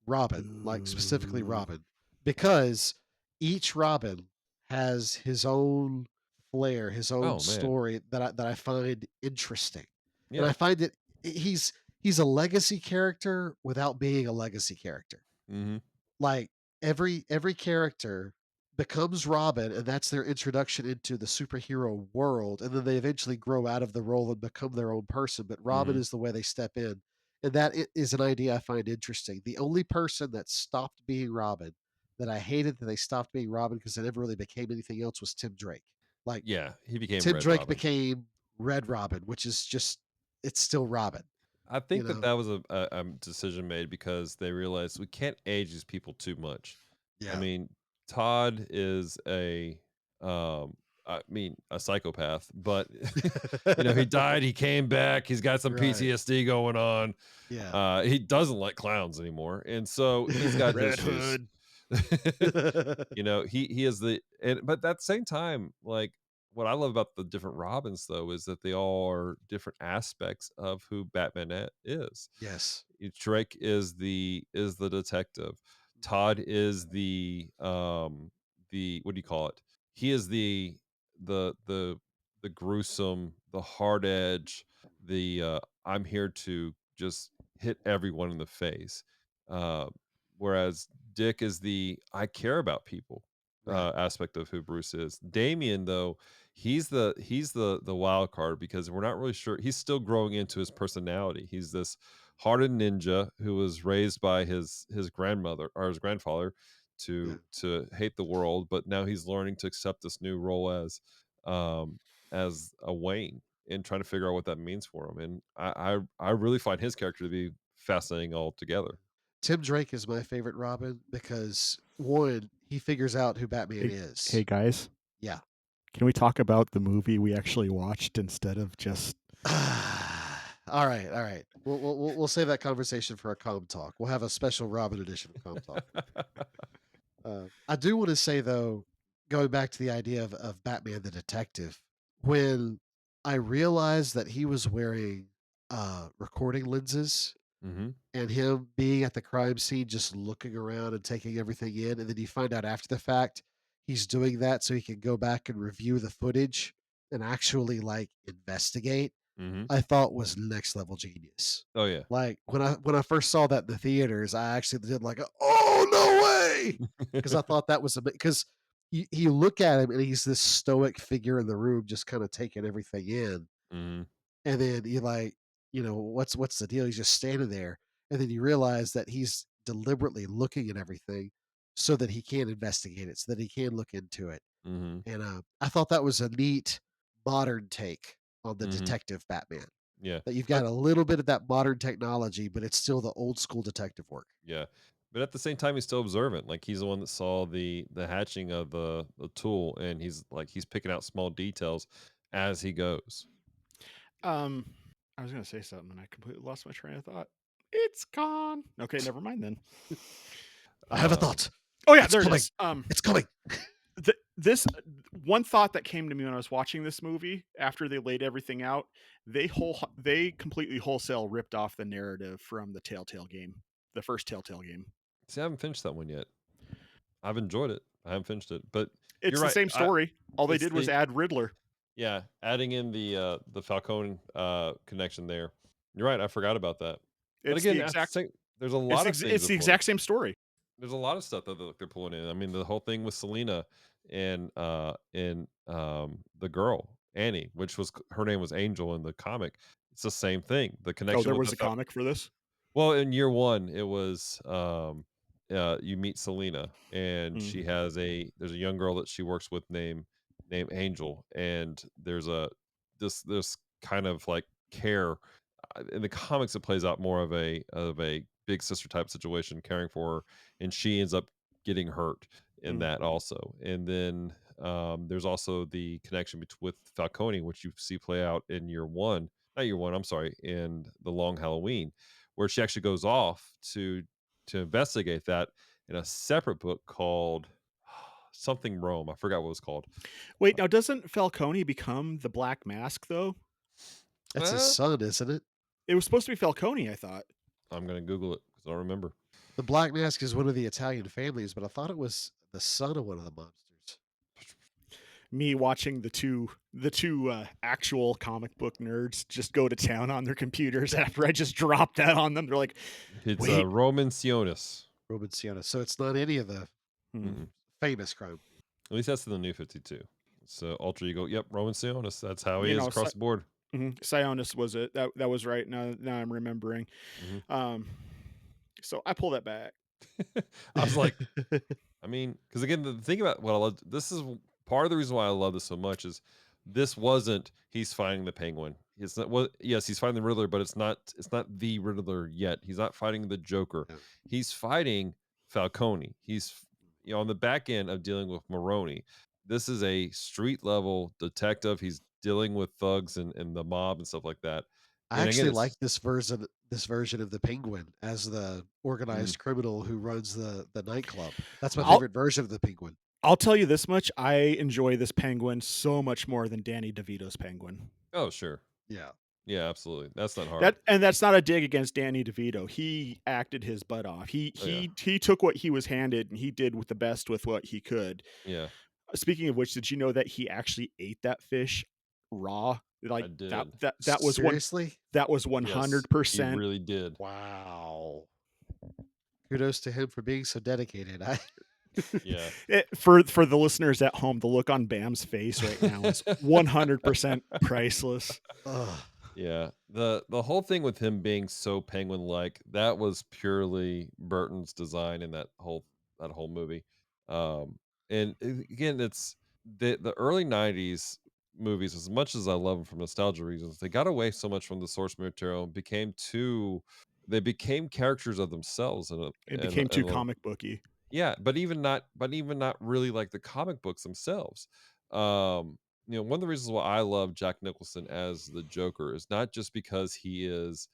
[SPEAKER 3] Robin.
[SPEAKER 4] Like specifically
[SPEAKER 2] Ooh.
[SPEAKER 4] Robin, because each Robin has his own flair, his own
[SPEAKER 3] Oh man.
[SPEAKER 4] story that I find interesting, and
[SPEAKER 3] Yeah.
[SPEAKER 4] I find it he's a legacy character without being a legacy character.
[SPEAKER 3] Mm-hmm.
[SPEAKER 4] Like every character becomes Robin, and that's their introduction into the superhero world, and then they eventually grow out of the role and become their own person. But Robin
[SPEAKER 3] Mm-hmm.
[SPEAKER 4] is the way they step in, and that is an idea I find interesting. The only person that stopped being Robin, that I hated that they stopped being Robin because they never really became anything else, was Tim Drake. Like
[SPEAKER 3] Yeah, he became
[SPEAKER 4] Tim
[SPEAKER 3] Red
[SPEAKER 4] Drake
[SPEAKER 3] Robin.
[SPEAKER 4] became Red Robin, which is just it's still Robin,
[SPEAKER 3] I
[SPEAKER 4] you
[SPEAKER 3] think that
[SPEAKER 4] know.
[SPEAKER 3] was a decision made because they realized we can't age these people too much. I
[SPEAKER 4] Yeah.
[SPEAKER 3] mean, Todd is a psychopath, but he died, he came back, he's got some
[SPEAKER 4] Right.
[SPEAKER 3] PTSD going on.
[SPEAKER 4] Yeah.
[SPEAKER 3] He doesn't like clowns anymore, and so he's got
[SPEAKER 2] Red
[SPEAKER 3] issues.
[SPEAKER 2] Hood.
[SPEAKER 3] He is but at the same time, like what I love about the different Robins though is that they all are different aspects of who Batman is.
[SPEAKER 4] Yes.
[SPEAKER 3] Drake is the detective. Todd is the what do you call it? He is the the the gruesome, the hard edge, the I'm here to just hit everyone in the face. Uh, whereas Dick is the I care about people
[SPEAKER 4] Right.
[SPEAKER 3] aspect of who Bruce is. Damien though, he's the wild card because we're not really sure. He's still growing into his personality. He's this hardened ninja who was raised by his grandmother or his grandfather
[SPEAKER 4] Yeah.
[SPEAKER 3] to hate the world, but now he's learning to accept this new role um as a Wayne and trying to figure out what that means for him. And I really find his character to be fascinating altogether.
[SPEAKER 4] Tim Drake is my favorite Robin because one, he figures out who Batman
[SPEAKER 2] Hey,
[SPEAKER 4] is.
[SPEAKER 2] hey guys,
[SPEAKER 4] Yeah.
[SPEAKER 2] can we talk about the movie we actually watched instead of just?
[SPEAKER 4] All right, all right. We'll save that conversation for a calm talk. We'll have a special Robin edition of calm talk. I do want to say though, going back to the idea of Batman the detective, when I realized that he was wearing recording lenses
[SPEAKER 3] Mm-hmm.
[SPEAKER 4] and him being at the crime scene just looking around and taking everything in, and then you find out after the fact he's doing that so he can go back and review the footage and actually like investigate,
[SPEAKER 3] Mm-hmm.
[SPEAKER 4] I thought was next level genius.
[SPEAKER 3] Oh yeah.
[SPEAKER 4] Like when I first saw that in the theaters, I actually did like oh no way, because I thought that was a bit because you look at him and he's this stoic figure in the room just kind of taking everything in,
[SPEAKER 3] Mm-hmm.
[SPEAKER 4] and then you like what's the deal? He's just standing there, and then you realize that he's deliberately looking at everything so that he can investigate it, so that he can look into it.
[SPEAKER 3] Mm-hmm.
[SPEAKER 4] And I thought that was a neat modern take on the
[SPEAKER 3] Mm-hmm.
[SPEAKER 4] detective Batman.
[SPEAKER 3] Yeah.
[SPEAKER 4] That you've got a little bit of that modern technology, but it's still the old school detective work.
[SPEAKER 3] Yeah. But at the same time, he's still observant. Like he's the one that saw the hatching of the tool, and he's picking out small details as he goes.
[SPEAKER 2] I was gonna say something and I completely lost my train of thought. It's gone. Okay, never mind then.
[SPEAKER 4] I have a
[SPEAKER 3] Um,
[SPEAKER 4] thought.
[SPEAKER 2] Oh yeah,
[SPEAKER 4] It's
[SPEAKER 2] there it
[SPEAKER 4] coming.
[SPEAKER 2] is.
[SPEAKER 4] It's coming.
[SPEAKER 2] This one thought that came to me when I was watching this movie after they laid everything out, they completely wholesale ripped off the narrative from the Telltale game, the first Telltale game.
[SPEAKER 3] See, I haven't finished that one yet. I've enjoyed it. I haven't finished it, but
[SPEAKER 2] It's
[SPEAKER 3] you're
[SPEAKER 2] the
[SPEAKER 3] right.
[SPEAKER 2] same story. All they
[SPEAKER 3] it's
[SPEAKER 2] did was
[SPEAKER 3] the-
[SPEAKER 2] add Riddler.
[SPEAKER 3] Yeah, adding in the Falcone connection there. You're right. I forgot about that. But
[SPEAKER 2] It's
[SPEAKER 3] again,
[SPEAKER 2] the
[SPEAKER 3] that's the
[SPEAKER 2] exact
[SPEAKER 3] same, there's a lot of things
[SPEAKER 2] it's
[SPEAKER 3] to
[SPEAKER 2] the
[SPEAKER 3] pull in.
[SPEAKER 2] exact same story.
[SPEAKER 3] There's a lot of stuff that they're pulling in. I mean, the whole thing with Selena and the girl Annie, which was her name was Angel in the comic. It's the same thing. The
[SPEAKER 2] Oh,
[SPEAKER 3] connection
[SPEAKER 2] there
[SPEAKER 3] with
[SPEAKER 2] was a comic for this.
[SPEAKER 3] well, in year one, it was you meet Selena, and
[SPEAKER 2] Mm.
[SPEAKER 3] there's a young girl that she works with named Angel, and there's this kind of like care in the comics. It plays out more of a big sister type situation, caring for her, and she ends up getting hurt in
[SPEAKER 2] Mm.
[SPEAKER 3] that also. And then there's also the connection with Falcone, which you see play out in year one, not year one. I'm sorry, in the Long Halloween, where she actually goes off to investigate that in a separate book called something Rome. I forgot what it was called.
[SPEAKER 2] Wait, now doesn't Falcone become the Black Mask though?
[SPEAKER 4] That's his son, isn't it?
[SPEAKER 2] It was supposed to be Falcone, I thought.
[SPEAKER 3] I'm gonna Google it because I don't remember.
[SPEAKER 4] The Black Mask is one of the Italian families, but I thought it was the son of one of the monsters.
[SPEAKER 2] Me watching the two actual comic book nerds just go to town on their computers after I just dropped that on them. They're like,
[SPEAKER 3] It's
[SPEAKER 2] wait,
[SPEAKER 3] Roman Sionis.
[SPEAKER 4] Roman Sienna. So it's not any of the
[SPEAKER 3] Mm-mm.
[SPEAKER 4] famous crime.
[SPEAKER 3] At least that's in the New 52. So alter ego. Yep, Roman Sionis. That's how he
[SPEAKER 2] You
[SPEAKER 3] is
[SPEAKER 2] know,
[SPEAKER 3] across the board.
[SPEAKER 2] Sionis was it. That was right. Now I'm remembering.
[SPEAKER 3] Mhm.
[SPEAKER 2] So I pull that back.
[SPEAKER 3] I was like, I mean, because again, the thing about what I love, this is part of the reason why I love this so much is this wasn't he's finding the Penguin. It's not. Well, yes, he's fighting the Riddler, but it's not the Riddler yet. He's not fighting the Joker.
[SPEAKER 4] Yeah.
[SPEAKER 3] He's fighting Falcone. He's on the back end of dealing with Maroni. This is a street level detective. He's dealing with thugs and the mob and stuff like that.
[SPEAKER 4] I
[SPEAKER 3] And again,
[SPEAKER 4] actually
[SPEAKER 3] it's
[SPEAKER 4] like this version of the Penguin as the organized criminal who runs the nightclub. That's my favorite version of the Penguin.
[SPEAKER 2] I'll tell you this much: I enjoy this Penguin so much more than Danny DeVito's Penguin.
[SPEAKER 3] oh sure,
[SPEAKER 4] Yeah.
[SPEAKER 3] yeah, absolutely. That's not hard.
[SPEAKER 2] That's not a dig against Danny DeVito. He acted his butt off. He took what he was handed and he did with the best with what he could.
[SPEAKER 3] Yeah,
[SPEAKER 2] Speaking of which, did you know that he actually ate that fish raw? Like
[SPEAKER 3] I did.
[SPEAKER 2] that was
[SPEAKER 4] Seriously?
[SPEAKER 2] that was
[SPEAKER 3] Yes,
[SPEAKER 2] 100%.
[SPEAKER 3] He really did.
[SPEAKER 4] Wow. Kudos to him for being so dedicated.
[SPEAKER 3] Yeah.
[SPEAKER 2] For the listeners at home, the look on Bam's face right now is 100% priceless.
[SPEAKER 4] Ugh.
[SPEAKER 3] Yeah. The whole thing with him being so penguin like, that was purely Burton's design in that whole movie. And again, it's the early 90s movies, as much as I love them for nostalgia reasons, they got away so much from the source material and they became characters of themselves
[SPEAKER 2] It became too comic booky.
[SPEAKER 3] yeah, but even not really like the comic books themselves. One of the reasons why I love Jack Nicholson as the Joker is not just because he is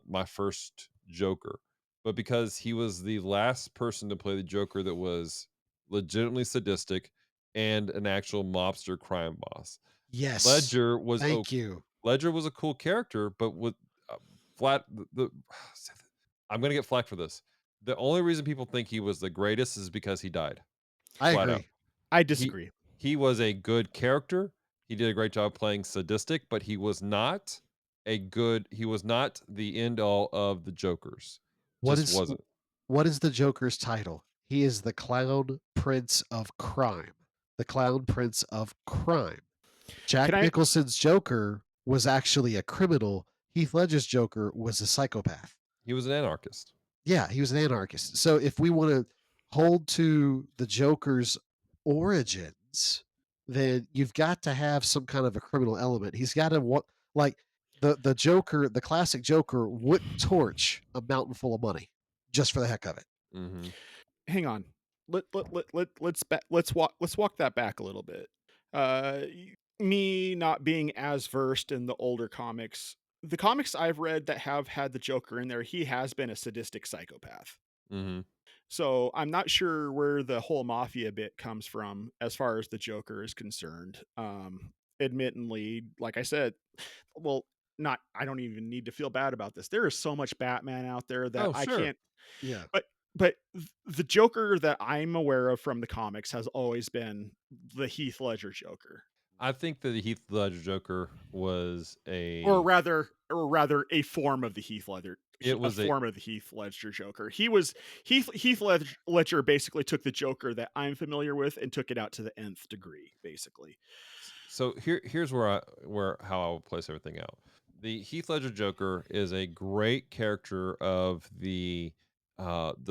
[SPEAKER 3] my first Joker, but because he was the last person to play the Joker that was legitimately sadistic and an actual mobster crime boss.
[SPEAKER 4] Yes.
[SPEAKER 3] Ledger was
[SPEAKER 4] Thank you.
[SPEAKER 3] Ledger was a cool character, but with flat I'm gonna get flack for this. The only reason people think he was the greatest is because he died.
[SPEAKER 4] I
[SPEAKER 3] Flat
[SPEAKER 4] agree.
[SPEAKER 3] out.
[SPEAKER 2] I disagree.
[SPEAKER 3] He was a good character. He did a great job playing sadistic, but he was not the end all of the Jokers.
[SPEAKER 4] What
[SPEAKER 3] Just
[SPEAKER 4] is
[SPEAKER 3] wasn't.
[SPEAKER 4] what is the Joker's title? He is the Clown Prince of Crime. The Clown Prince of Crime. Jack
[SPEAKER 2] Can I-
[SPEAKER 4] Nicholson's Joker was actually a criminal. Heath Ledger's Joker was a psychopath.
[SPEAKER 3] He was an anarchist.
[SPEAKER 4] Yeah, he was an anarchist. So if we want to hold to the Joker's origins, then you've got to have some kind of a criminal element. He's got to want like the Joker, the classic Joker wouldn't torch a mountain full of money just for the heck of it.
[SPEAKER 3] Mm-hmm.
[SPEAKER 2] Hang on. Let's walk that back a little bit. Me not being as versed in the older comics, the comics I've read that have had the Joker in there, he has been a sadistic psychopath.
[SPEAKER 3] Mm-hmm.
[SPEAKER 2] So I'm not sure where the whole mafia bit comes from as far as the Joker is concerned. Admittedly, like I said, well, not I don't even need to feel bad about this. There is so much Batman out there that
[SPEAKER 3] Oh,
[SPEAKER 2] I
[SPEAKER 3] sure.
[SPEAKER 2] can't.
[SPEAKER 4] Yeah.
[SPEAKER 2] But the Joker that I'm aware of from the comics has always been the Heath Ledger Joker,
[SPEAKER 3] I think that the Heath Ledger Joker was
[SPEAKER 2] or rather a form of the Heath Ledger.
[SPEAKER 3] It was a
[SPEAKER 2] form of the Heath Ledger Joker. Heath Ledger basically took the Joker that I'm familiar with and took it out to the nth degree, basically.
[SPEAKER 3] So here's how I will place everything out. The Heath Ledger Joker is a great character of the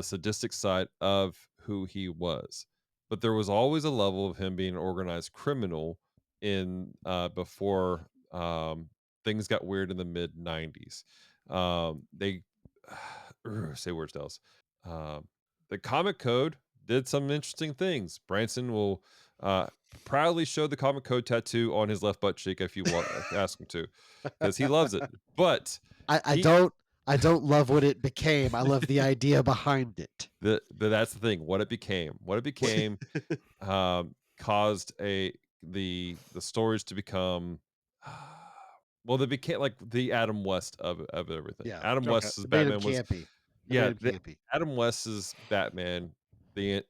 [SPEAKER 3] sadistic side of who he was, but there was always a level of him being an organized criminal in before things got weird in the mid '90s. They say words else. The comic code did some interesting things. Branson will proudly show the comic code tattoo on his left butt cheek if you want ask him to, because he loves it. But
[SPEAKER 4] I
[SPEAKER 3] he-
[SPEAKER 4] don't love what it became. I love the idea behind it.
[SPEAKER 3] that's the thing. What it became caused the stories to become well, they became like the Adam West of everything.
[SPEAKER 4] Yeah.
[SPEAKER 3] Adam
[SPEAKER 2] Okay.
[SPEAKER 3] West's
[SPEAKER 4] It made him
[SPEAKER 3] Batman was
[SPEAKER 4] campy.
[SPEAKER 3] yeah,
[SPEAKER 4] Made him campy.
[SPEAKER 3] Adam West's Batman, the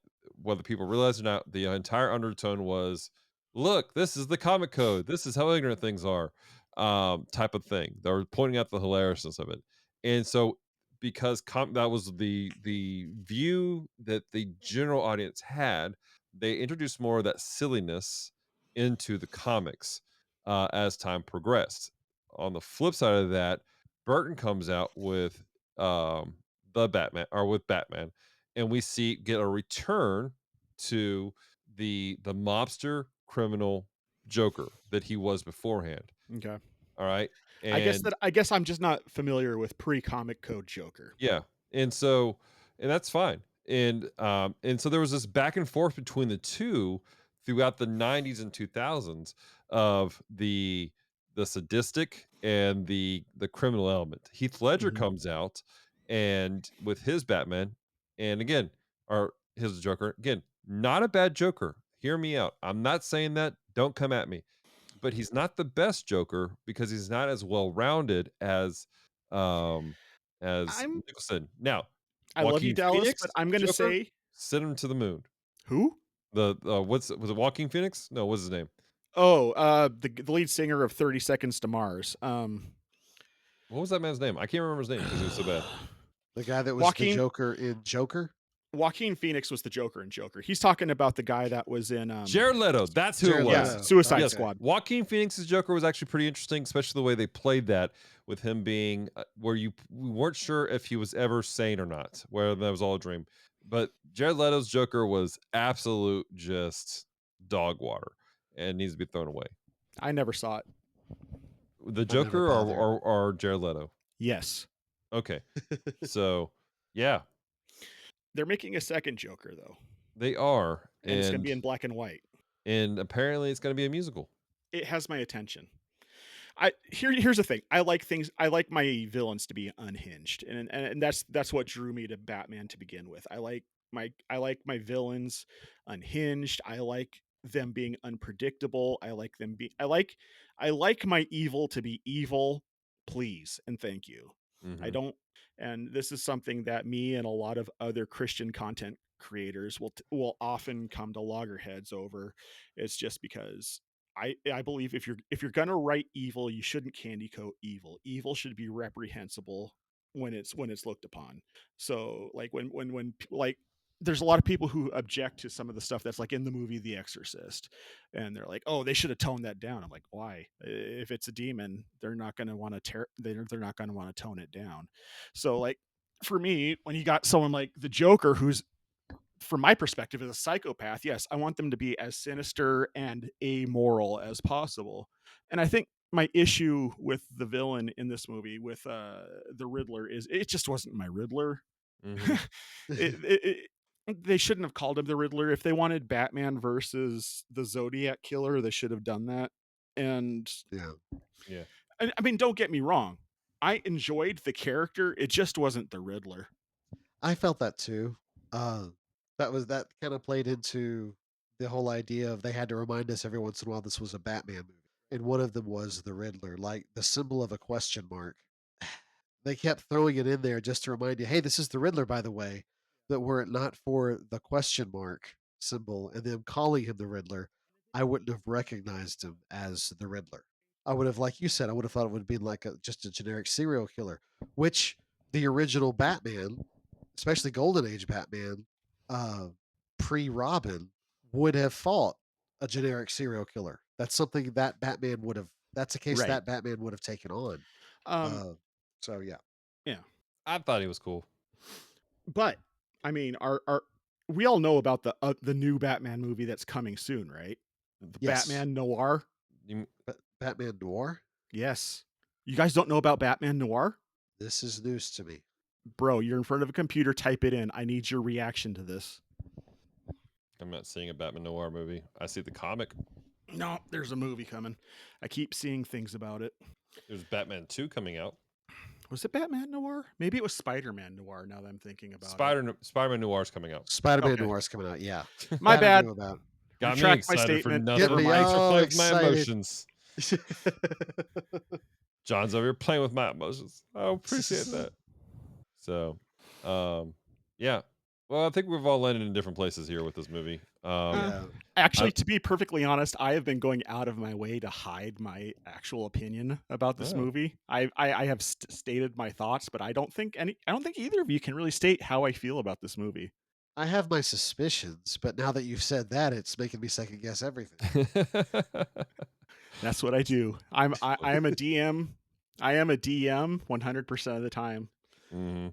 [SPEAKER 3] whether people realize it or not, the entire undertone was, look, this is the comic code. This is how ignorant things are, type of thing. They were pointing out the hilariousness of it. And so because that was the view that the general audience had, they introduced more of that silliness into the comics as time progressed. On the flip side of that, Burton comes out with the Batman or with Batman, and we get a return to the mobster criminal Joker that he was beforehand.
[SPEAKER 2] Okay.
[SPEAKER 3] All right.
[SPEAKER 2] I guess I'm just not familiar with pre-comic code Joker.
[SPEAKER 3] Yeah. And so that's fine. And so there was this back and forth between the two throughout the 90s and 2000s of the sadistic and the criminal element. Heath Ledger
[SPEAKER 2] Mhm.
[SPEAKER 3] comes out and with his Batman and again or his Joker, again, not a bad Joker. Hear me out. I'm not saying that. Don't come at me. But he's not the best Joker because he's not as well rounded um as
[SPEAKER 2] I'm
[SPEAKER 3] Nicholson. Now,
[SPEAKER 2] I love you,
[SPEAKER 3] Joaquin
[SPEAKER 2] Dallas,
[SPEAKER 3] Phoenix,
[SPEAKER 2] but I'm gonna
[SPEAKER 3] Joker,
[SPEAKER 2] say
[SPEAKER 3] send him to the moon.
[SPEAKER 2] who?
[SPEAKER 3] The was it Joaquin Phoenix? No, what's his name?
[SPEAKER 2] Oh, the lead singer of 30 Seconds to Mars.
[SPEAKER 3] What was that man's name? I can't remember his name because he was so bad.
[SPEAKER 4] The guy that was the
[SPEAKER 2] Joaquin-
[SPEAKER 4] Joker in Joker.
[SPEAKER 2] Joaquin Phoenix was the Joker in Joker. He's talking about the guy that was in
[SPEAKER 3] Jared Leto. That's who
[SPEAKER 4] Jared
[SPEAKER 3] it was.
[SPEAKER 2] yeah,
[SPEAKER 4] Leto.
[SPEAKER 2] Suicide
[SPEAKER 4] Okay.
[SPEAKER 2] Squad.
[SPEAKER 3] Joaquin Phoenix's Joker was actually pretty interesting, especially the way they played that with him being where we weren't sure if he was ever sane or not, where that was all a dream. But Jared Leto's Joker was absolute just dog water and needs to be thrown away.
[SPEAKER 2] I never saw it.
[SPEAKER 3] The
[SPEAKER 4] never
[SPEAKER 3] Joker
[SPEAKER 4] bothered.
[SPEAKER 3] or Jared Leto?
[SPEAKER 2] Yes.
[SPEAKER 3] Okay. So, yeah,
[SPEAKER 2] They're making a second Joker though.
[SPEAKER 3] they are.
[SPEAKER 2] And it's gonna be in black and white.
[SPEAKER 3] And apparently it's going to be a musical.
[SPEAKER 2] It has my attention. Here's the thing. I like my villains to be unhinged. And that's what drew me to Batman to begin with. I like my villains unhinged. I like them being unpredictable. I like my evil to be evil, please and thank you.
[SPEAKER 3] Mhm.
[SPEAKER 2] I don't, and this is something that me and a lot of other Christian content creators will often come to loggerheads over. It's just because I believe if you're gonna write evil, you shouldn't candy coat evil. Evil should be reprehensible when it's looked upon. So like when like there's a lot of people who object to some of the stuff that's like in the movie The Exorcist, and they're like, oh, they should have toned that down. I'm like, why? If it's a demon, they're not going to want to they're not going to want to tone it down. So like for me, when you got someone like the Joker, who's from my perspective is a psychopath, yes, I want them to be as sinister and amoral as possible. And I think my issue with the villain in this movie with the Riddler is it just wasn't my Riddler.
[SPEAKER 3] Mhm.
[SPEAKER 2] They shouldn't have called him the Riddler. If they wanted Batman versus the Zodiac Killer, they should have done that. And
[SPEAKER 4] Yeah.
[SPEAKER 3] Yeah.
[SPEAKER 2] I mean, don't get me wrong, I enjoyed the character. It just wasn't the Riddler.
[SPEAKER 4] I felt that too. Uh, that kind of played into the whole idea of they had to remind us every once in a while this was a Batman movie, and one of them was the Riddler, like the symbol of a question mark. They kept throwing it in there just to remind you, hey, this is the Riddler, by the way. That were it not for the question mark symbol and them calling him the Riddler, I wouldn't have recognized him as the Riddler. I would have, like you said, I would have thought it would be like just a generic serial killer, which the original Batman, especially Golden Age Batman, uh, pre Robin, would have fought a generic serial killer. That's something that Batman would have. That's a case
[SPEAKER 2] Right.
[SPEAKER 4] that Batman would have taken on. So yeah,
[SPEAKER 2] Yeah.
[SPEAKER 3] I thought he was cool.
[SPEAKER 2] But I mean, our we all know about the new Batman movie that's coming soon, right? The
[SPEAKER 4] Yes.
[SPEAKER 2] Batman Noir.
[SPEAKER 3] You,
[SPEAKER 4] Batman Noir.
[SPEAKER 2] Yes. You guys don't know about Batman Noir?
[SPEAKER 4] This is news to me.
[SPEAKER 2] Bro, you're in front of a computer, type it in. I need your reaction to this.
[SPEAKER 3] I'm not seeing a Batman Noir movie. I see the comic.
[SPEAKER 2] No, there's a movie coming. I keep seeing things about it.
[SPEAKER 3] There's Batman 2 coming out.
[SPEAKER 2] Was it Batman Noir? Maybe it was Spider-Man Noir now that I'm thinking about it.
[SPEAKER 3] Spider-Man Noir is coming out.
[SPEAKER 4] Spider-Man
[SPEAKER 2] Okay.
[SPEAKER 4] Noir is coming out. Yeah,
[SPEAKER 2] My
[SPEAKER 4] That I
[SPEAKER 2] bad.
[SPEAKER 4] knew about.
[SPEAKER 3] Got me
[SPEAKER 2] Retract my
[SPEAKER 3] excited for
[SPEAKER 2] statement.
[SPEAKER 3] nothing.
[SPEAKER 4] Get me
[SPEAKER 3] Thanks for
[SPEAKER 4] all
[SPEAKER 3] playing with my
[SPEAKER 4] excited.
[SPEAKER 3] emotions. John's over here playing with my emotions. I appreciate that. So, yeah. Well, I think we've all landed in different places here with this movie.
[SPEAKER 4] Yeah.
[SPEAKER 2] Actually, to be perfectly honest, I have been going out of my way to hide my actual opinion about this
[SPEAKER 3] Oh.
[SPEAKER 2] movie. I have stated my thoughts, but I don't think either of you can really state how I feel about this movie.
[SPEAKER 4] I have my suspicions, but now that you've said that, it's making me second guess everything.
[SPEAKER 2] That's what I do. I am a DM. I am a DM 100% of the time.
[SPEAKER 3] hmm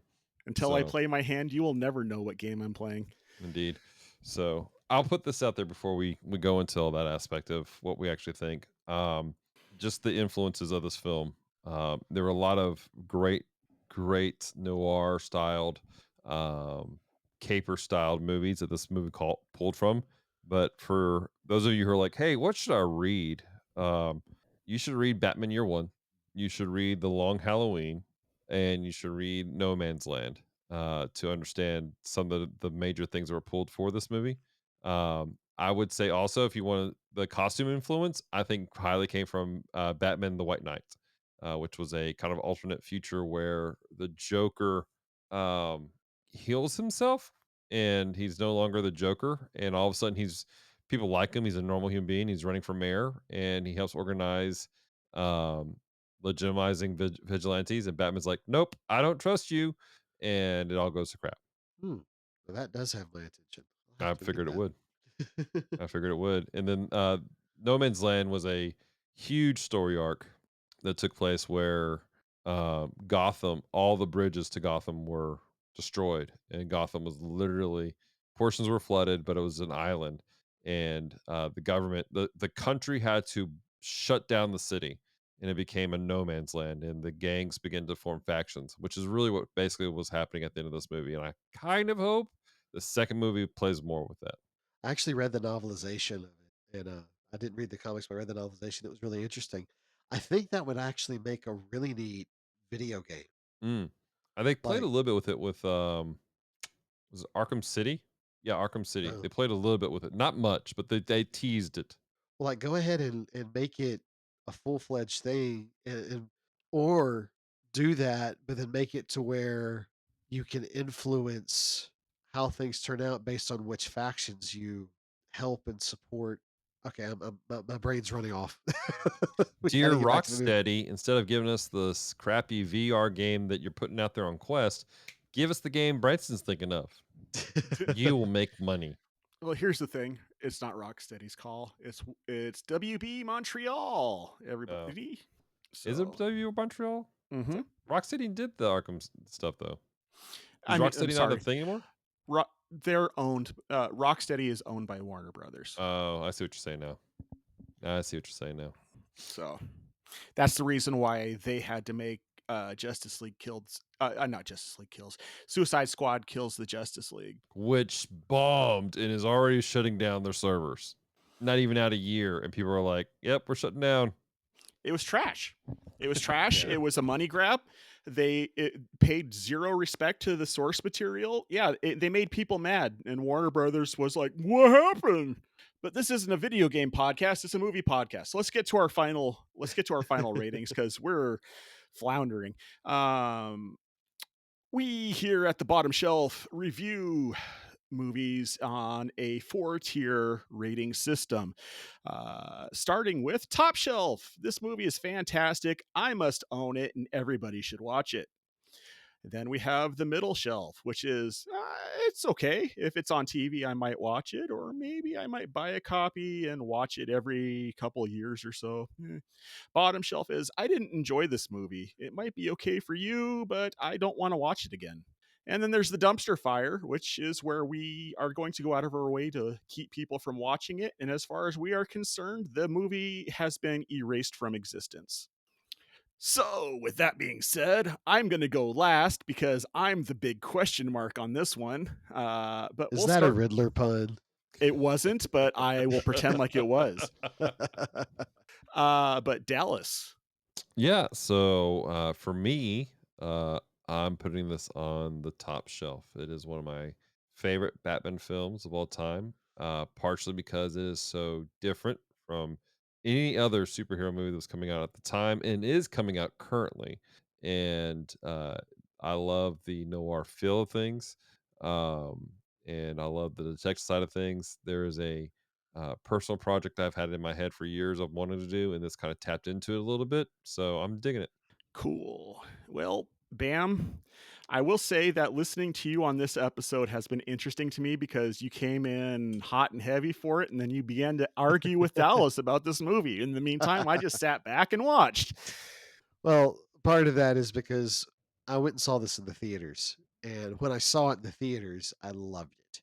[SPEAKER 2] Until I
[SPEAKER 3] So-
[SPEAKER 2] play my hand, you will never know what game I'm playing.
[SPEAKER 3] Indeed. So I'll put this out there before we go into all that aspect of what we actually think. Just the influences of this film. There were a lot of great noir styled, caper styled movies that this movie pulled from. But for those of you who are like, hey, what should I read? You should read Batman Year One. You should read The Long Halloween, and you should read No Man's Land to understand some of the major things that were pulled for this movie. I would say also, if you want the costume influence, I think highly came from Batman the White Knight, which was a kind of alternate future where the Joker heals himself and he's no longer the Joker. And all of a sudden, people like him. He's a normal human being. He's running for mayor and he helps organize legitimizing vigilantes. And Batman's like, nope, I don't trust you. And it all goes to crap.
[SPEAKER 4] Well, that does have my attention.
[SPEAKER 3] I figured it would. I figured it would. And then No Man's Land was a huge story arc that took place where Gotham, all the bridges to Gotham were destroyed, and Gotham was literally portions were flooded, but it was an island, and the government, the country had to shut down the city, and it became a no man's land, and the gangs began to form factions, which is really what basically was happening at the end of this movie. And I kind of hope the second movie plays more with that.
[SPEAKER 4] I actually read the novelization of it, and I didn't read the comics, but I read the novelization. It was really interesting. I think that would actually make a really neat video game.
[SPEAKER 3] They played
[SPEAKER 4] Like-
[SPEAKER 3] a little bit with it with was it Arkham City? Yeah, Arkham City.
[SPEAKER 4] Oh.
[SPEAKER 3] They played a little bit with it. Not much, but they teased it.
[SPEAKER 4] Well, like go ahead and make it a full-fledged thing, or do that, but then make it to where you can influence how things turn out based on which factions you help and support. Okay, my brain's running off. We
[SPEAKER 3] Dear
[SPEAKER 4] gotta get back to the movie.
[SPEAKER 3] Rocksteady, instead of giving us this crappy VR game that you're putting out there on Quest, give us the game Branson's thinking of. You will make money.
[SPEAKER 2] Well, here's the thing. It's not Rocksteady's call. It's WB Montreal. Everybody.
[SPEAKER 3] Is it W Montreal?
[SPEAKER 2] Mm-hmm.
[SPEAKER 3] Rocksteady did the Arkham stuff though. Is
[SPEAKER 2] I'm
[SPEAKER 3] Rocksteady not a
[SPEAKER 2] sorry.
[SPEAKER 3] thing anymore?
[SPEAKER 2] They're owned. Rocksteady is owned by Warner Brothers.
[SPEAKER 3] Oh, I see what you're saying now. I see what you're saying now.
[SPEAKER 2] So that's the reason why they had to make Justice League kills. Not Justice League kills. Suicide Squad kills the Justice League.
[SPEAKER 3] Which bombed and is already shutting down their servers. Not even out a year, and people are like, "Yep, we're shutting down."
[SPEAKER 2] It was trash. It was trash.
[SPEAKER 3] Yeah.
[SPEAKER 2] It was a money grab. They paid zero respect to the source material. Yeah, they made people mad, and Warner Brothers was like, "What happened?" But this isn't a video game podcast; it's a movie podcast. So let's get to our final ratings because we're floundering. We here at the Bottom Shelf review movies on a 4-tier rating system. Starting with Top Shelf. This movie is fantastic. I must own it, and everybody should watch it. Then we have the Middle Shelf, which is it's okay. If it's on TV, I might watch it, or maybe I might buy a copy and watch it every couple of years or so. Bottom Shelf is I didn't enjoy this movie. It might be okay for you, but I don't want to watch it again. And then there's the Dumpster Fire, which is where we are going to go out of our way to keep people from watching it. And as far as we are concerned, the movie has been erased from existence. So, with that being said, I'm going to go last because I'm the big question mark on this one. But
[SPEAKER 4] Is that a Riddler pun?
[SPEAKER 2] It wasn't, but I will pretend like it was. But Dallas.
[SPEAKER 3] Yeah. So for me, I'm putting this on the top shelf. It is one of my favorite Batman films of all time. Partially because it is so different from any other superhero movie that was coming out at the time and is coming out currently. And I love the noir feel of things. Um, and I love the detective side of things. There is a personal project I've had in my head for years I've wanted to do, and this kind of tapped into it a little bit. So I'm digging it.
[SPEAKER 2] Cool. Well, Bam, I will say that listening to you on this episode has been interesting to me because you came in hot and heavy for it, and then you began to argue with Dallas about this movie. In the meantime, I just sat back and watched.
[SPEAKER 4] Well, part of that is because I went and saw this in the theaters, and when I saw it in the theaters, I loved it.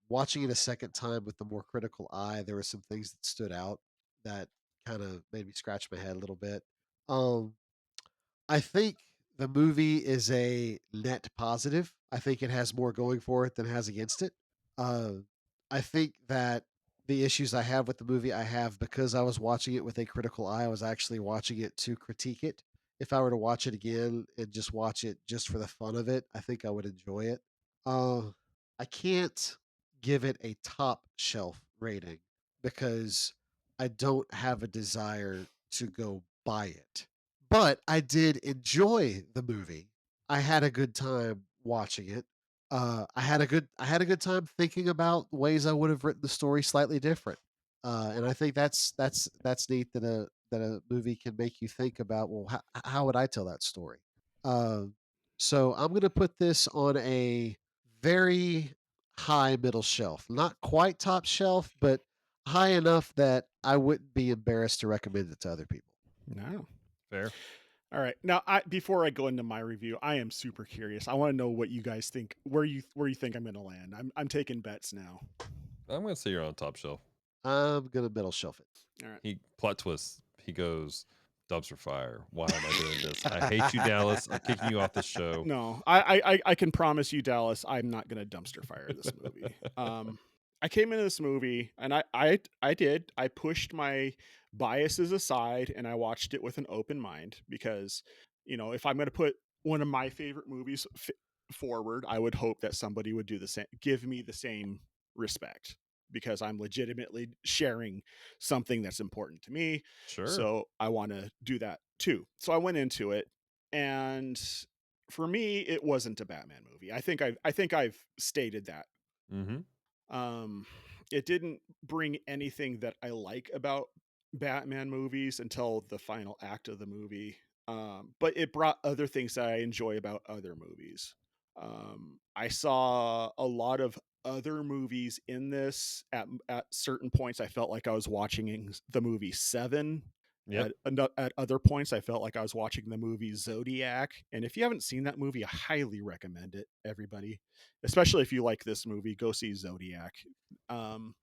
[SPEAKER 4] Watching it a second time with the more critical eye, there were some things that stood out that kind of made me scratch my head a little bit. Um, I think the movie is a net positive. I think it has more going for it than it has against it. Uh, I think that the issues I have with the movie, I have because I was watching it with a critical eye. I was actually watching it to critique it. If I were to watch it again and just watch it just for the fun of it, I think I would enjoy it. Uh, I can't give it a top shelf rating because I don't have a desire to go buy it. But I did enjoy the movie. I had a good time watching it. I had a good time thinking about ways I would have written the story slightly different. And I think that's neat that a movie can make you think about, well, how would I tell that story? Uh, so I'm going to put this on a very high middle shelf, not quite top shelf, but high enough that I wouldn't be embarrassed to recommend it to other people.
[SPEAKER 2] No.
[SPEAKER 3] Fair.
[SPEAKER 2] All right. Now, before I go into my review, I am super curious. I want to know what you guys think. Where you think I'm going to land. I'm taking bets now.
[SPEAKER 3] I'm gonna say you're on top shelf.
[SPEAKER 4] I'm going to middle shelf it.
[SPEAKER 2] All right.
[SPEAKER 3] He plot twist. He goes dumpster fire. Why am I doing this? I hate you, Dallas. I'm kicking you off the show.
[SPEAKER 2] No, I can promise you, Dallas, I'm not going to dumpster fire this movie. I came into this movie and I pushed my biases aside and I watched it with an open mind because, if I'm going to put one of my favorite movies forward, I would hope that somebody would do the same, give me the same respect because I'm legitimately sharing something that's important to me.
[SPEAKER 3] Sure.
[SPEAKER 2] So I want to do that too. So I went into it, and for me, it wasn't a Batman movie. I think I've stated that.
[SPEAKER 3] Mm-hmm.
[SPEAKER 2] It didn't bring anything that I like about Batman movies until the final act of the movie. But it brought other things that I enjoy about other movies. I saw a lot of other movies in this. At certain points, I felt like I was watching the movie Seven.
[SPEAKER 3] Yep.
[SPEAKER 2] At other points, I felt like I was watching the movie Zodiac. And if you haven't seen that movie, I highly recommend it, everybody. Especially if you like this movie, go see Zodiac. Um,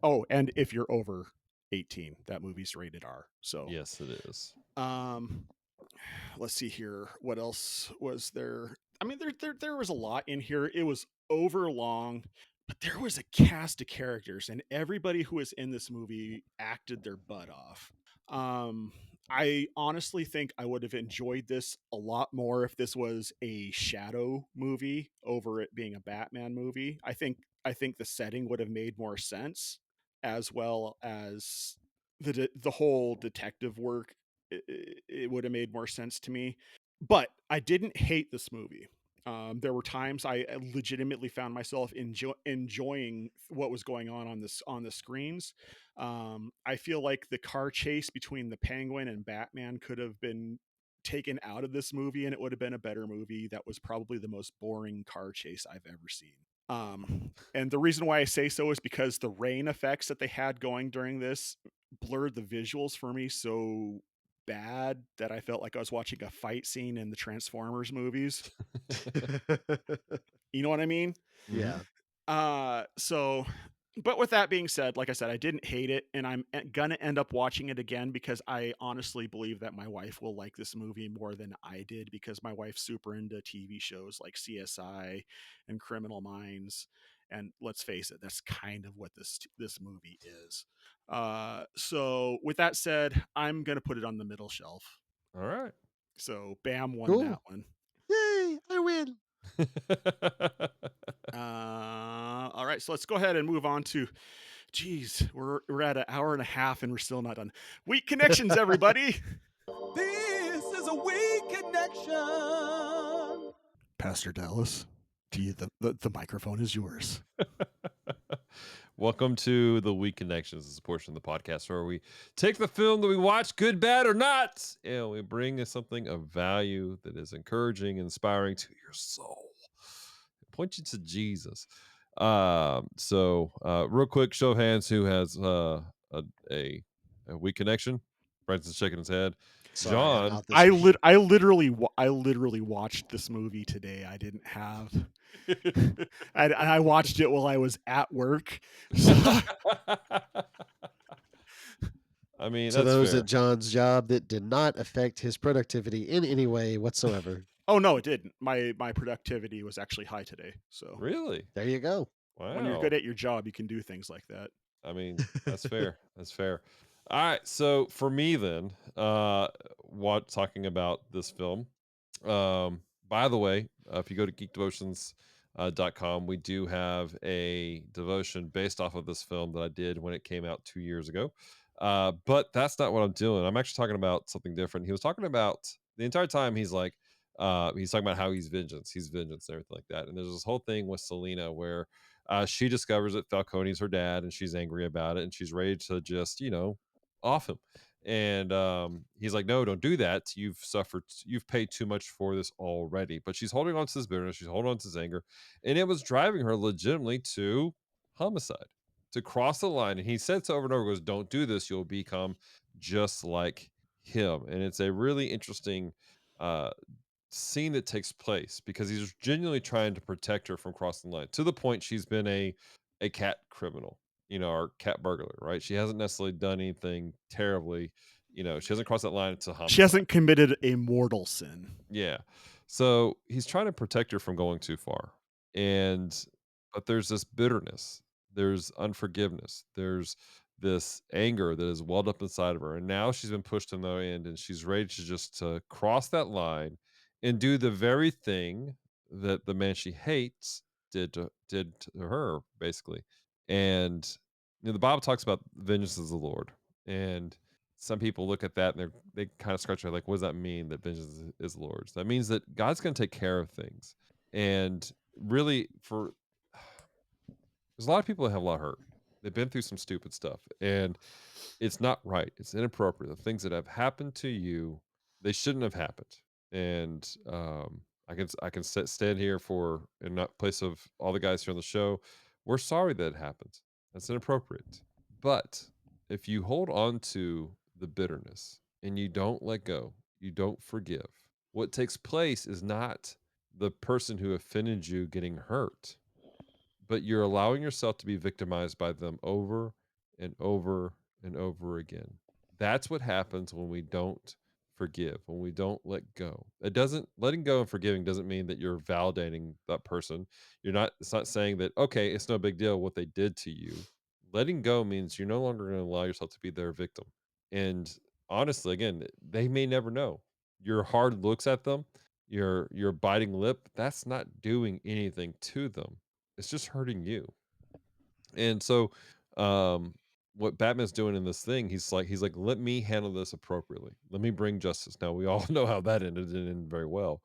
[SPEAKER 2] oh, and if you're over 18, that movie's rated R. So,
[SPEAKER 3] Yes, it is.
[SPEAKER 2] let's see here. What else was there? I mean, there was a lot in here. It was over long, but there was a cast of characters, and everybody who was in this movie acted their butt off. Um, I honestly think I would have enjoyed this a lot more if this was a Shadow movie over it being a Batman movie. I think the setting would have made more sense, as well as the whole detective work. It would have made more sense to me. But I didn't hate this movie. There were times I legitimately found myself enjoying what was going on the screens. I feel like the car chase between the Penguin and Batman could have been taken out of this movie, and it would have been a better movie. That was probably the most boring car chase I've ever seen. And the reason why I say so is because the rain effects that they had going during this blurred the visuals for me so bad that I felt like I was watching a fight scene in the Transformers movies. You know what I mean?
[SPEAKER 4] Yeah.
[SPEAKER 2] So but with that being said, like I said, I didn't hate it, and I'm gonna end up watching it again because I honestly believe that my wife will like this movie more than I did, because my wife's super into TV shows like CSI and Criminal Minds, and let's face it, that's kind of what this movie is. So with that said, I'm gonna put it on the middle shelf.
[SPEAKER 3] All right.
[SPEAKER 2] So Bam won
[SPEAKER 4] Cool.
[SPEAKER 2] that one.
[SPEAKER 4] Yay! I win.
[SPEAKER 2] All right, so let's go ahead and move on to. Geez, we're at an hour and a half and we're still not done. Weak connections, everybody.
[SPEAKER 8] This is a weak connection.
[SPEAKER 2] Pastor Dallas, to you, the microphone is yours.
[SPEAKER 3] Welcome to the Week Connections. This is a portion of the podcast where we take the film that we watch, good, bad, or not, and we bring something of value that is encouraging, inspiring to your soul. Point you to Jesus. Real quick, show of hands, who has a Week Connection? Branson's shaking his head.
[SPEAKER 4] Sorry,
[SPEAKER 3] John.
[SPEAKER 4] I'm out this week.
[SPEAKER 2] I literally watched this movie today. I didn't have. I watched it while I was at work. So,
[SPEAKER 3] I mean,
[SPEAKER 4] To
[SPEAKER 3] that's
[SPEAKER 4] those
[SPEAKER 3] fair.
[SPEAKER 4] at John's job, that did not affect his productivity in any way whatsoever.
[SPEAKER 2] oh no, it didn't. My productivity was actually high today. So
[SPEAKER 3] Really?
[SPEAKER 4] There you go.
[SPEAKER 3] Wow.
[SPEAKER 2] when you're good at your job, you can do things like that.
[SPEAKER 3] I mean, that's fair. That's fair. All right. So for me then, talking about this film. By the way, if you go to geekdevotions.com, we do have a devotion based off of this film that I did when it came out 2 years ago. But that's not what I'm doing. I'm actually talking about something different. He was talking about the entire time. He's talking about how he's vengeance and everything like that. And there's this whole thing with Selena where she discovers that Falcone's her dad, and she's angry about it, and she's ready to just, off him. And he's like, no, don't do that. You've paid too much for this already. But she's holding on to this bitterness, she's holding on to this anger, and it was driving her legitimately to homicide, to cross the line. And he said so over and over, goes, don't do this, you'll become just like him. And it's a really interesting uh scene that takes place because he's genuinely trying to protect her from crossing the line, to the point she's been a cat criminal, or cat burglar, right? She hasn't necessarily done anything terribly, she hasn't crossed that line into homicide.
[SPEAKER 2] She hasn't committed a mortal sin.
[SPEAKER 3] Yeah. So he's trying to protect her from going too far. But there's this bitterness, there's unforgiveness, there's this anger that is welled up inside of her. And now she's been pushed to the end, and she's ready to just to cross that line and do the very thing that the man she hates did to her, basically. And the Bible talks about vengeance is the Lord. And some people look at that and they kind of scratch their head like, what does that mean, that vengeance is Lord's? That means that God's going to take care of things. And really, there's a lot of people that have a lot of hurt. They've been through some stupid stuff, and it's not right. It's inappropriate. The things that have happened to you, they shouldn't have happened. And I can stand here for in that place of all the guys here on the show. We're sorry that it happened. That's inappropriate. But if you hold on to the bitterness and you don't let go, you don't forgive, what takes place is not the person who offended you getting hurt, but you're allowing yourself to be victimized by them over and over and over again. That's what happens when we don't forgive, when we don't let go. It doesn't letting go and forgiving doesn't mean that you're validating that person. It's not saying that, okay, it's no big deal what they did to you. Letting go means you're no longer going to allow yourself to be their victim. And honestly, again, they may never know. Your hard looks at them, your biting lip, that's not doing anything to them, it's just hurting you. And so, um, what Batman's doing in this thing, he's like, let me handle this appropriately. Let me bring justice. Now we all know how that ended. It didn't end very well.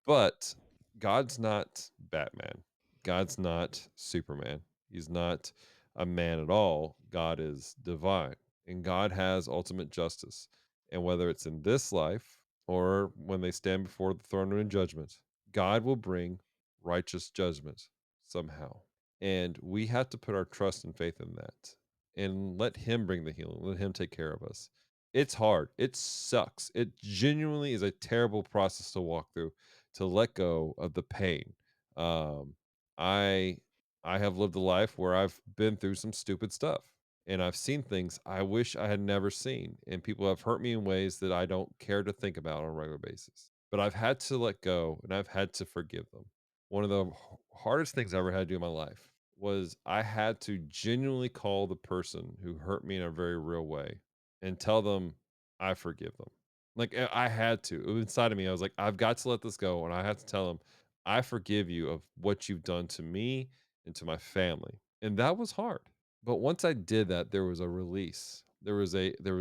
[SPEAKER 3] But God's not Batman. God's not Superman. He's not a man at all. God is divine, and God has ultimate justice. And whether it's in this life or when they stand before the throne room in judgment, God will bring righteous judgment somehow. And we have to put our trust and faith in that and let him bring the healing, let him take care of us. It's hard. It sucks. It genuinely is a terrible process to walk through, to let go of the pain. Um, I I have lived a life where I've been through some stupid stuff and I've seen things I wish I had never seen. And people have hurt me in ways that I don't care to think about on a regular basis. But I've had to let go and I've had to forgive them. One of the hardest things I ever had to do in my life was I had to genuinely call the person who hurt me in a very real way and tell them I forgive them. Like I had to. It was inside of me. I was like, I've got to let this go, and I had to tell them I forgive you of what you've done to me and to my family. And that was hard. But once I did that, there was a release. There was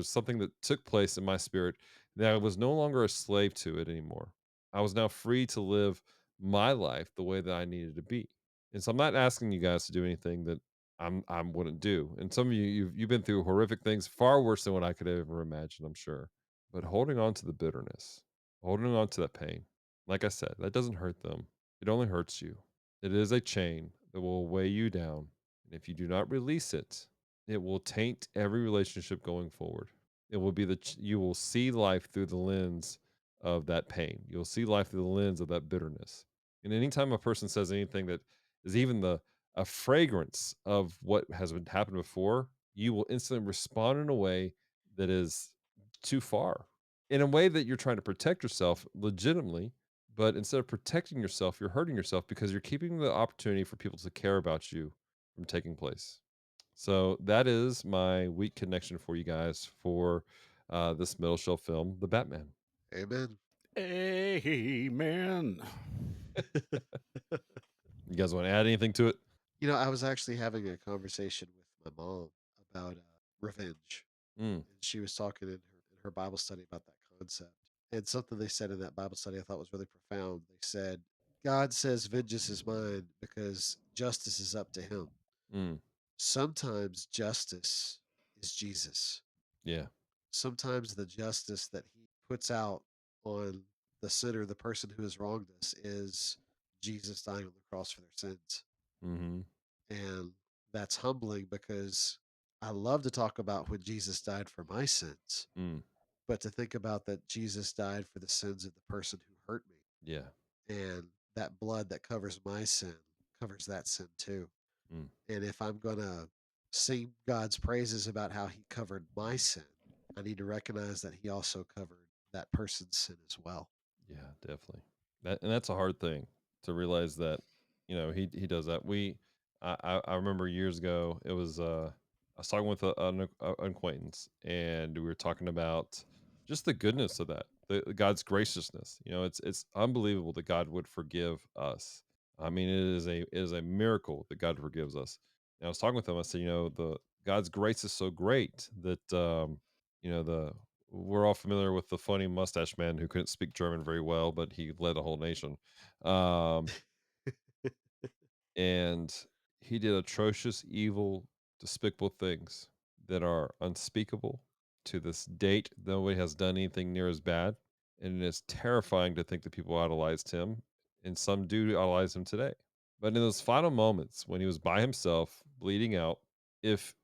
[SPEAKER 3] something that took place in my spirit that I was no longer a slave to it anymore. I was now free to live my life the way that I needed to be. And so I'm not asking you guys to do anything that I wouldn't do. And some of you you've been through horrific things far worse than what I could ever imagine, I'm sure. But holding on to the bitterness, holding on to that pain, like I said, that doesn't hurt them. It only hurts you. It is a chain that will weigh you down. And if you do not release it, it will taint every relationship going forward. It will be you will see life through the lens of that pain. You'll see life through the lens of that bitterness. And anytime a person says anything that is even the a fragrance of what has been happened before, you will instantly respond in a way that is too far. In a way that you're trying to protect yourself legitimately, but instead of protecting yourself, you're hurting yourself because you're keeping the opportunity for people to care about you from taking place. So that is my weak connection for you guys for this middle shelf film, The Batman.
[SPEAKER 4] Amen.
[SPEAKER 2] Amen.
[SPEAKER 3] You guys want to add anything to it?
[SPEAKER 4] I was actually having a conversation with my mom about revenge,
[SPEAKER 3] Mm,
[SPEAKER 4] and she was talking in her Bible study about that concept. And something they said in that Bible study I thought was really profound. They said, God says, vengeance is mine because justice is up to him.
[SPEAKER 3] mm,
[SPEAKER 4] Sometimes justice is Jesus.
[SPEAKER 3] yeah.
[SPEAKER 4] Sometimes the justice that he puts out on the sinner, the person who has wronged us, is Jesus dying on the cross for their sins.
[SPEAKER 3] Mm-hmm.
[SPEAKER 4] And that's humbling because I love to talk about when Jesus died for my sins,
[SPEAKER 3] Mm,
[SPEAKER 4] but to think about that Jesus died for the sins of the person who hurt me,
[SPEAKER 3] yeah.
[SPEAKER 4] and that blood that covers my sin covers that sin too.
[SPEAKER 3] Mm,
[SPEAKER 4] And if I'm going to sing God's praises about how he covered my sin, I need to recognize that he also covered that person's sin as well.
[SPEAKER 3] yeah, definitely. That's a hard thing to realize that, he does that. I remember years ago, it was I was talking with an acquaintance, and we were talking about just the goodness of that, the God's graciousness. It's unbelievable that God would forgive us. I mean, it is a miracle that God forgives us. And I was talking with him. I said, the God's grace is so great that the we're all familiar with the funny mustache man who couldn't speak German very well, but he led a whole nation. Um, and he did atrocious, evil, despicable things that are unspeakable. To this date, nobody has done anything near as bad. And it's terrifying to think that people idolized him, and some do idolize him today. But in those final moments when he was by himself, bleeding out, if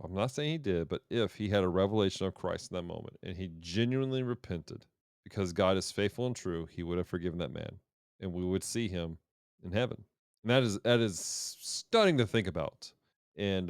[SPEAKER 3] I'm not saying he did, but if he had a revelation of Christ in that moment and he genuinely repented because God is faithful and true, he would have forgiven that man, and we would see him in heaven. And that is stunning to think about. And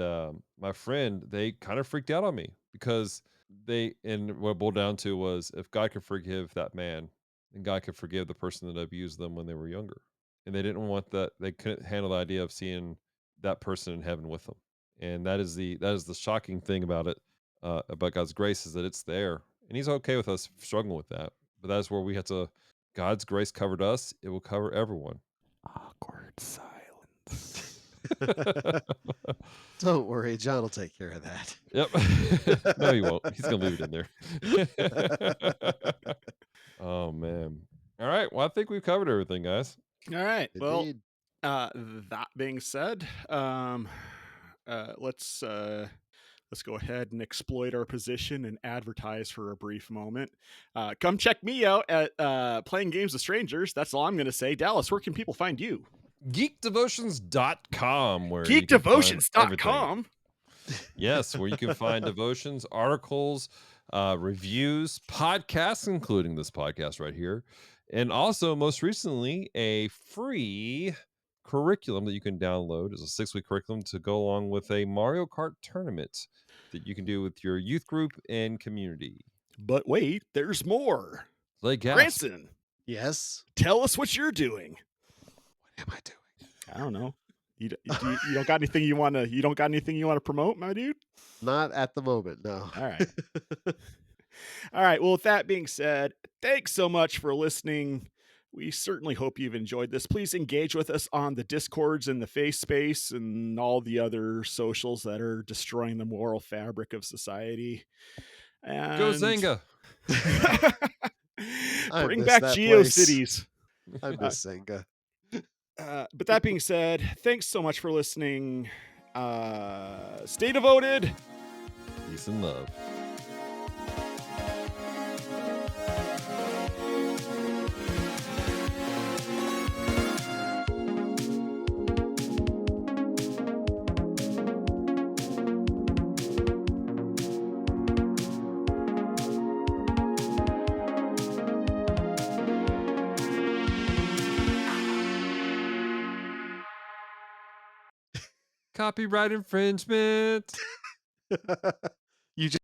[SPEAKER 3] my friend, they kind of freaked out on me because and what it boiled down to was if God could forgive that man, then God could forgive the person that abused them when they were younger. And they didn't want that. They couldn't handle the idea of seeing that person in heaven with them. And that is the shocking thing about God's grace, is that it's there, and He's okay with us struggling with that. But that's where we have to. God's grace covered us; it will cover everyone.
[SPEAKER 2] Awkward silence.
[SPEAKER 4] Don't worry, John will take care of that.
[SPEAKER 3] Yep. No, he won't. He's gonna leave it in there. Oh man. All right. Well, I think we've covered everything, guys.
[SPEAKER 2] All right. Well,
[SPEAKER 4] Indeed.
[SPEAKER 2] that being said, let's go ahead and exploit our position and advertise for a brief moment. Come check me out at Playing Games with Strangers. That's all I'm going to say. Dallas, where can people find you?
[SPEAKER 3] Geekdevotions.com, where you can find everything.
[SPEAKER 2] Geekdevotions.com.
[SPEAKER 3] Yes, where you can find devotions, articles, reviews, podcasts, including this podcast right here. And also, most recently, a free curriculum that you can download. It's a 6-week curriculum to go along with a Mario Kart tournament that you can do with your youth group and community.
[SPEAKER 2] But wait, there's more.
[SPEAKER 3] Like
[SPEAKER 2] Branson,
[SPEAKER 4] Yes.
[SPEAKER 2] tell us what you're doing.
[SPEAKER 4] What am I doing?
[SPEAKER 2] I don't know. You don't got anything you want to promote, my dude?
[SPEAKER 4] Not at the moment, no.
[SPEAKER 2] All right. All right. Well, with that being said, thanks so much for listening. We certainly hope you've enjoyed this. Please engage with us on the Discords and the Face Space and all the other socials that are destroying the moral fabric of society. And
[SPEAKER 3] Go Zanga.
[SPEAKER 2] Bring
[SPEAKER 4] miss
[SPEAKER 2] back
[SPEAKER 4] that
[SPEAKER 2] GeoCities.
[SPEAKER 4] I miss Zanga.
[SPEAKER 2] But that being said, thanks so much for listening. Stay devoted.
[SPEAKER 3] Peace and love. Copyright infringement.
[SPEAKER 4] You just